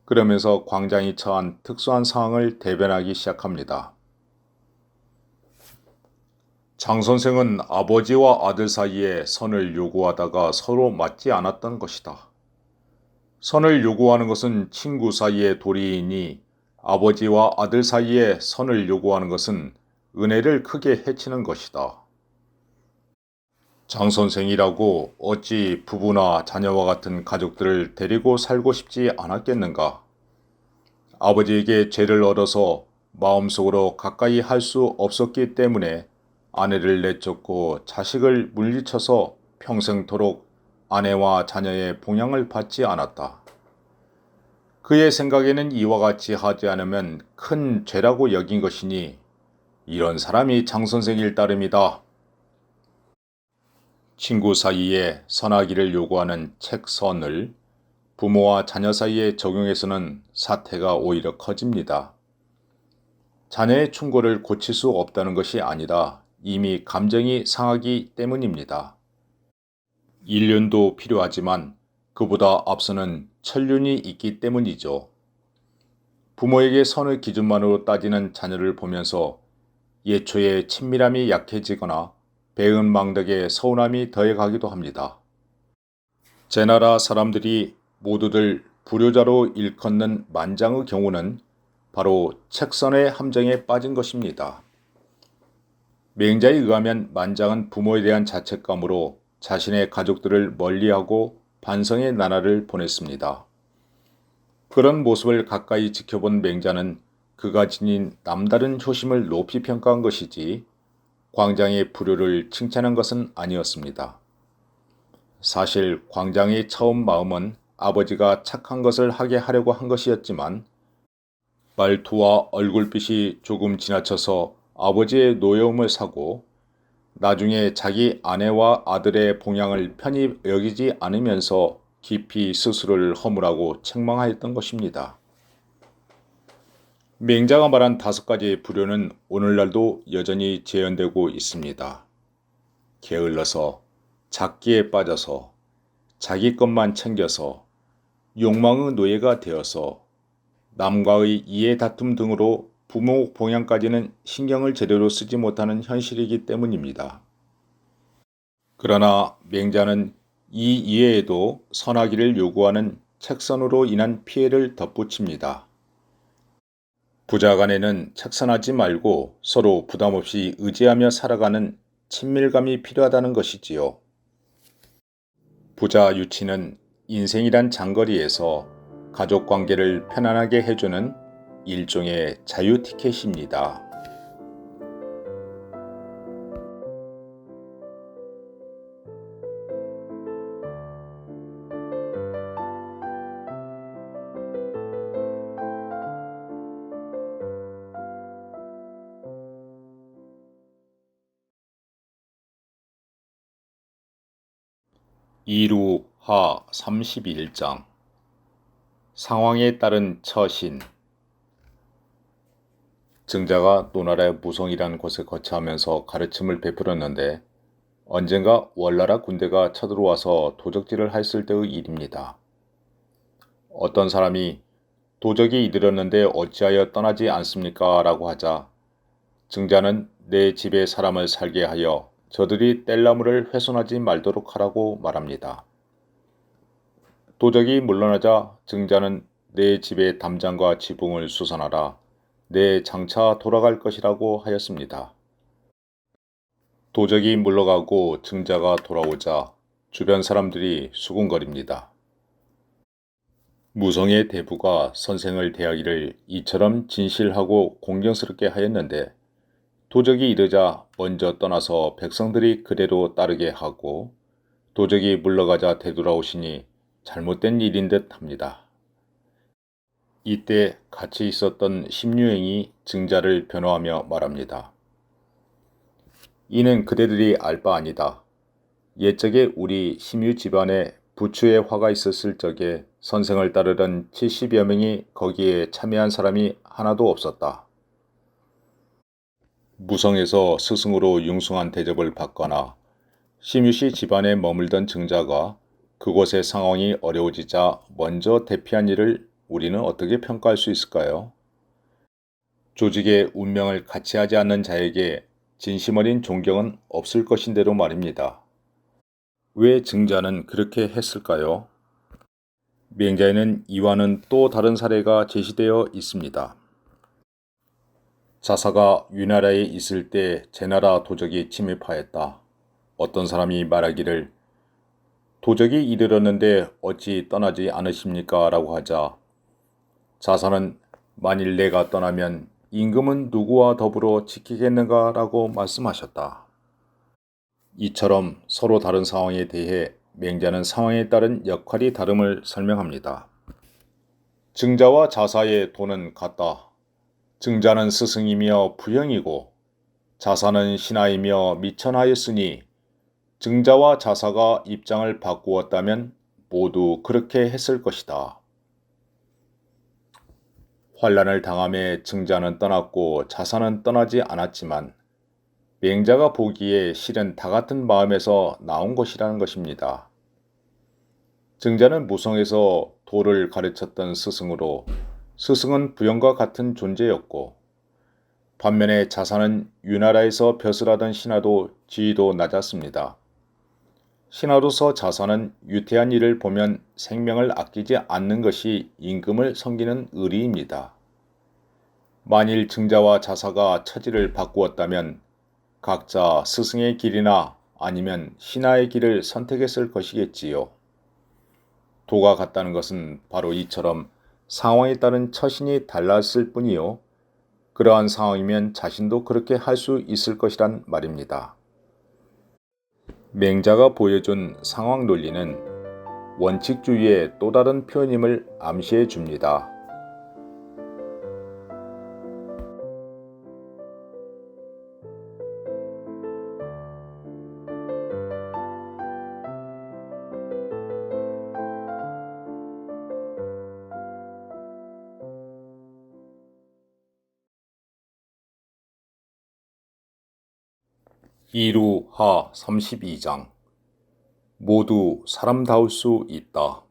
A: 그러면서 광장이 처한 특수한 상황을 대변하기 시작합니다. 장 선생은 아버지와 아들 사이에 선을 요구하다가 서로 맞지 않았던 것이다. 선을 요구하는 것은 친구 사이의 도리이니 아버지와 아들 사이에 선을 요구하는 것은 은혜를 크게 해치는 것이다. 장 선생이라고 어찌 부부나 자녀와 같은 가족들을 데리고 살고 싶지 않았겠는가? 아버지에게 죄를 얻어서 마음속으로 가까이 할 수 없었기 때문에 아내를 내쫓고 자식을 물리쳐서 평생토록 아내와 자녀의 봉양을 받지 않았다. 그의 생각에는 이와 같이 하지 않으면 큰 죄라고 여긴 것이니 이런 사람이 장 선생일 따름이다. 친구 사이에 선하기를 요구하는 책선을 부모와 자녀 사이에 적용해서는 사태가 오히려 커집니다. 자녀의 충고를 고칠 수 없다는 것이 아니라 이미 감정이 상하기 때문입니다. 인륜도 필요하지만 그보다 앞서는 천륜이 있기 때문이죠. 부모에게 선의 기준만으로 따지는 자녀를 보면서 예초에 친밀함이 약해지거나 배은망덕에 서운함이 더해가기도 합니다. 제 나라 사람들이 모두들 불효자로 일컫는 만장의 경우는 바로 책선의 함정에 빠진 것입니다. 맹자에 의하면 만장은 부모에 대한 자책감으로 자신의 가족들을 멀리하고 반성의 나날을 보냈습니다. 그런 모습을 가까이 지켜본 맹자는 그가 지닌 남다른 효심을 높이 평가한 것이지 광장의 불효를 칭찬한 것은 아니었습니다. 사실 광장의 처음 마음은 아버지가 착한 것을 하게 하려고 한 것이었지만 말투와 얼굴빛이 조금 지나쳐서 아버지의 노여움을 사고 나중에 자기 아내와 아들의 봉양을 편히 여기지 않으면서 깊이 스스로를 허물하고 책망하였던 것입니다. 맹자가 말한 5가지의 불효는 오늘날도 여전히 재현되고 있습니다. 게을러서, 작기에 빠져서, 자기 것만 챙겨서, 욕망의 노예가 되어서, 남과의 이해 다툼 등으로 부모 봉양까지는 신경을 제대로 쓰지 못하는 현실이기 때문입니다. 그러나 맹자는 이 이외에도 선하기를 요구하는 책선으로 인한 피해를 덧붙입니다. 부자 간에는 책선하지 말고 서로 부담없이 의지하며 살아가는 친밀감이 필요하다는 것이지요. 부자 유치는 인생이란 장거리에서 가족관계를 편안하게 해주는 일종의 자유 티켓입니다. 이루하 31장 상황에 따른 처신. 증자가 노나라의 무성이라는 곳을 거처하면서 가르침을 베풀었는데 언젠가 월나라 군대가 쳐들어와서 도적질을 했을 때의 일입니다. 어떤 사람이 도적이 이르렀는데 어찌하여 떠나지 않습니까? 라고 하자 증자는 내 집에 사람을 살게 하여 저들이 뗄나무를 훼손하지 말도록 하라고 말합니다. 도적이 물러나자 증자는 내 집의 담장과 지붕을 수선하라. 내 장차 돌아갈 것이라고 하였습니다. 도적이 물러가고 증자가 돌아오자 주변 사람들이 수군거립니다. 무성의 대부가 선생을 대하기를 이처럼 진실하고 공경스럽게 하였는데 도적이 이르자 먼저 떠나서 백성들이 그대로 따르게 하고 도적이 물러가자 되돌아오시니 잘못된 일인 듯 합니다. 이때 같이 있었던 심유행이 증자를 변호하며 말합니다. 이는 그대들이 알 바 아니다. 옛적에 우리 심유 집안에 부추에 화가 있었을 적에 선생을 따르던 70여 명이 거기에 참여한 사람이 하나도 없었다. 무성에서 스승으로 융숭한 대접을 받거나 심유씨 집안에 머물던 증자가 그곳의 상황이 어려워지자 먼저 대피한 일을 우리는 어떻게 평가할 수 있을까요? 조직의 운명을 같이 하지 않는 자에게 진심 어린 존경은 없을 것인데도 말입니다. 왜 증자는 그렇게 했을까요? 맹자에는 이와는 또 다른 사례가 제시되어 있습니다. 자사가 위나라에 있을 때 제나라 도적이 침입하였다. 어떤 사람이 말하기를 도적이 이르렀는데 어찌 떠나지 않으십니까? 라고 하자 자사는 만일 내가 떠나면 임금은 누구와 더불어 지키겠는가? 라고 말씀하셨다. 이처럼 서로 다른 상황에 대해 맹자는 상황에 따른 역할이 다름을 설명합니다. 증자와 자사의 도는 같다. 증자는 스승이며 부형이고 자사는 신하이며 미천하였으니 증자와 자사가 입장을 바꾸었다면 모두 그렇게 했을 것이다. 환란을 당함에 증자는 떠났고 자사는 떠나지 않았지만 맹자가 보기에 실은 다 같은 마음에서 나온 것이라는 것입니다. 증자는 무성에서 도를 가르쳤던 스승으로 스승은 부형과 같은 존재였고 반면에 자사는 유나라에서 벼슬하던 신하도 지위도 낮았습니다. 신하로서 자사는 유태한 일을 보면 생명을 아끼지 않는 것이 임금을 섬기는 의리입니다. 만일 증자와 자사가 처지를 바꾸었다면 각자 스승의 길이나 아니면 신하의 길을 선택했을 것이겠지요. 도가 같다는 것은 바로 이처럼 상황에 따른 처신이 달랐을 뿐이요. 그러한 상황이면 자신도 그렇게 할 수 있을 것이란 말입니다. 맹자가 보여준 상황 논리는 원칙주의의 또 다른 표현임을 암시해 줍니다. 이루하 32장 모두 사람다울 수 있다.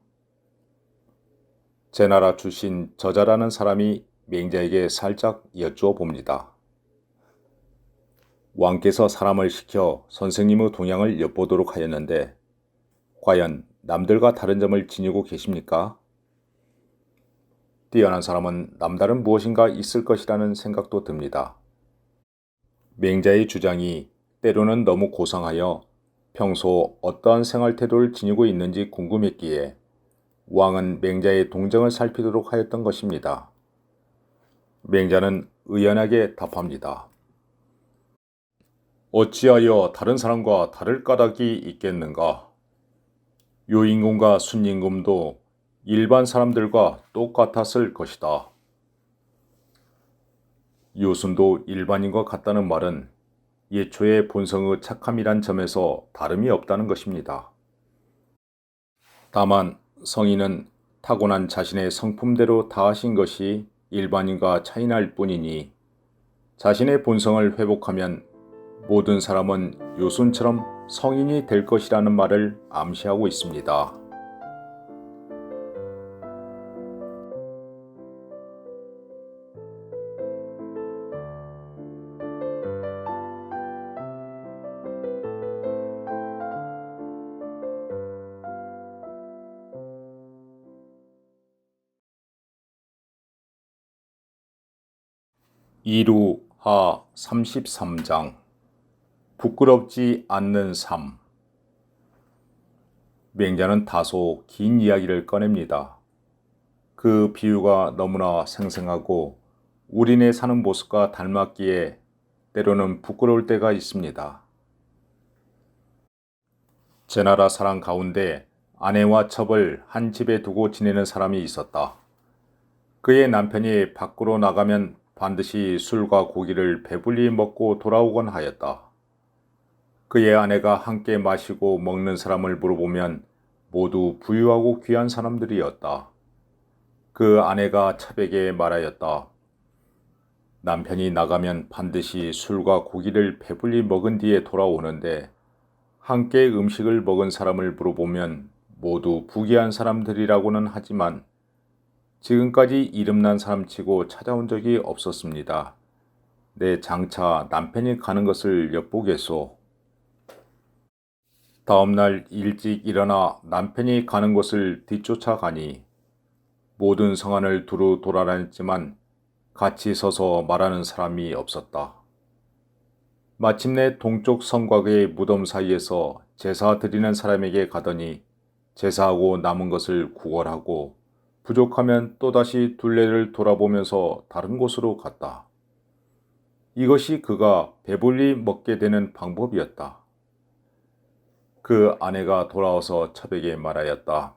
A: 제나라 출신 저자라는 사람이 맹자에게 살짝 여쭈어 봅니다. 왕께서 사람을 시켜 선생님의 동향을 엿보도록 하였는데 과연 남들과 다른 점을 지니고 계십니까? 뛰어난 사람은 남다른 무엇인가 있을 것이라는 생각도 듭니다. 맹자의 주장이 때로는 너무 고상하여 평소 어떠한 생활 태도를 지니고 있는지 궁금했기에 왕은 맹자의 동정을 살피도록 하였던 것입니다. 맹자는 의연하게 답합니다. 어찌하여 다른 사람과 다를 까닭이 있겠는가? 요임금과 순임금도 일반 사람들과 똑같았을 것이다. 요순도 일반인과 같다는 말은 예초의 본성의 착함이란 점에서 다름이 없다는 것입니다. 다만 성인은 타고난 자신의 성품대로 다하신 것이 일반인과 차이날 뿐이니 자신의 본성을 회복하면 모든 사람은 요순처럼 성인이 될 것이라는 말을 암시하고 있습니다. 이루하 33장 부끄럽지 않는 삶. 맹자는 다소 긴 이야기를 꺼냅니다. 그 비유가 너무나 생생하고 우리네 사는 모습과 닮았기에 때로는 부끄러울 때가 있습니다. 제나라 사람 가운데 아내와 첩을 한 집에 두고 지내는 사람이 있었다. 그의 남편이 밖으로 나가면 반드시 술과 고기를 배불리 먹고 돌아오곤 하였다. 그의 아내가 함께 마시고 먹는 사람을 물어보면 모두 부유하고 귀한 사람들이었다. 그 아내가 첩에게 말하였다. 남편이 나가면 반드시 술과 고기를 배불리 먹은 뒤에 돌아오는데 함께 음식을 먹은 사람을 물어보면 모두 부귀한 사람들이라고는 하지만 지금까지 이름난 사람치고 찾아온 적이 없었습니다. 내 장차 남편이 가는 것을 엿보겠소. 다음날 일찍 일어나 남편이 가는 곳을 뒤쫓아가니 모든 성안을 두루 돌아다녔지만 같이 서서 말하는 사람이 없었다. 마침내 동쪽 성곽의 무덤 사이에서 제사 드리는 사람에게 가더니 제사하고 남은 것을 구걸하고 부족하면 또다시 둘레를 돌아보면서 다른 곳으로 갔다. 이것이 그가 배불리 먹게 되는 방법이었다. 그 아내가 돌아와서 첩에게 말하였다.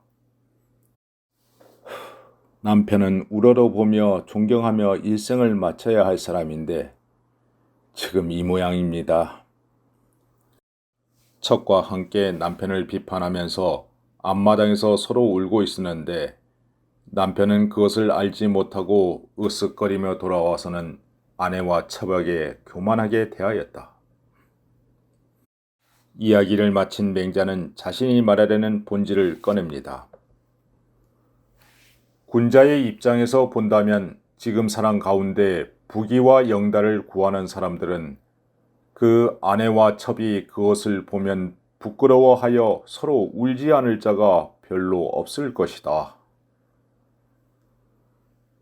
A: 남편은 우러러보며 존경하며 일생을 마쳐야 할 사람인데 지금 이 모양입니다. 첩과 함께 남편을 비판하면서 앞마당에서 서로 울고 있었는데 남편은 그것을 알지 못하고 으쓱거리며 돌아와서는 아내와 첩에게 교만하게 대하였다. 이야기를 마친 맹자는 자신이 말하려는 본질을 꺼냅니다. 군자의 입장에서 본다면 지금 상황 가운데 부귀와 영달을 구하는 사람들은 그 아내와 첩이 그것을 보면 부끄러워하여 서로 울지 않을 자가 별로 없을 것이다.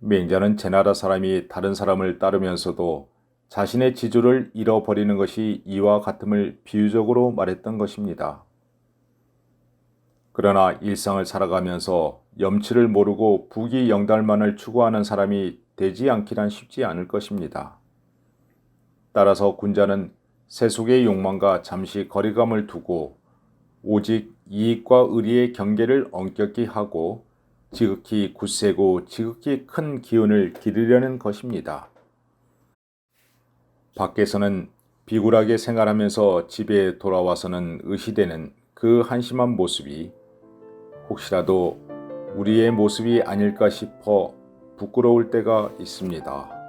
A: 맹자는 제나라 사람이 다른 사람을 따르면서도 자신의 지조를 잃어버리는 것이 이와 같음을 비유적으로 말했던 것입니다. 그러나 일상을 살아가면서 염치를 모르고 부귀 영달만을 추구하는 사람이 되지 않기란 쉽지 않을 것입니다. 따라서 군자는 세속의 욕망과 잠시 거리감을 두고 오직 이익과 의리의 경계를 엄격히 하고 지극히 굳세고 지극히 큰 기운을 기르려는 것입니다. 밖에서는 비굴하게 생활하면서 집에 돌아와서는 의시되는 그 한심한 모습이 혹시라도 우리의 모습이 아닐까 싶어 부끄러울 때가 있습니다.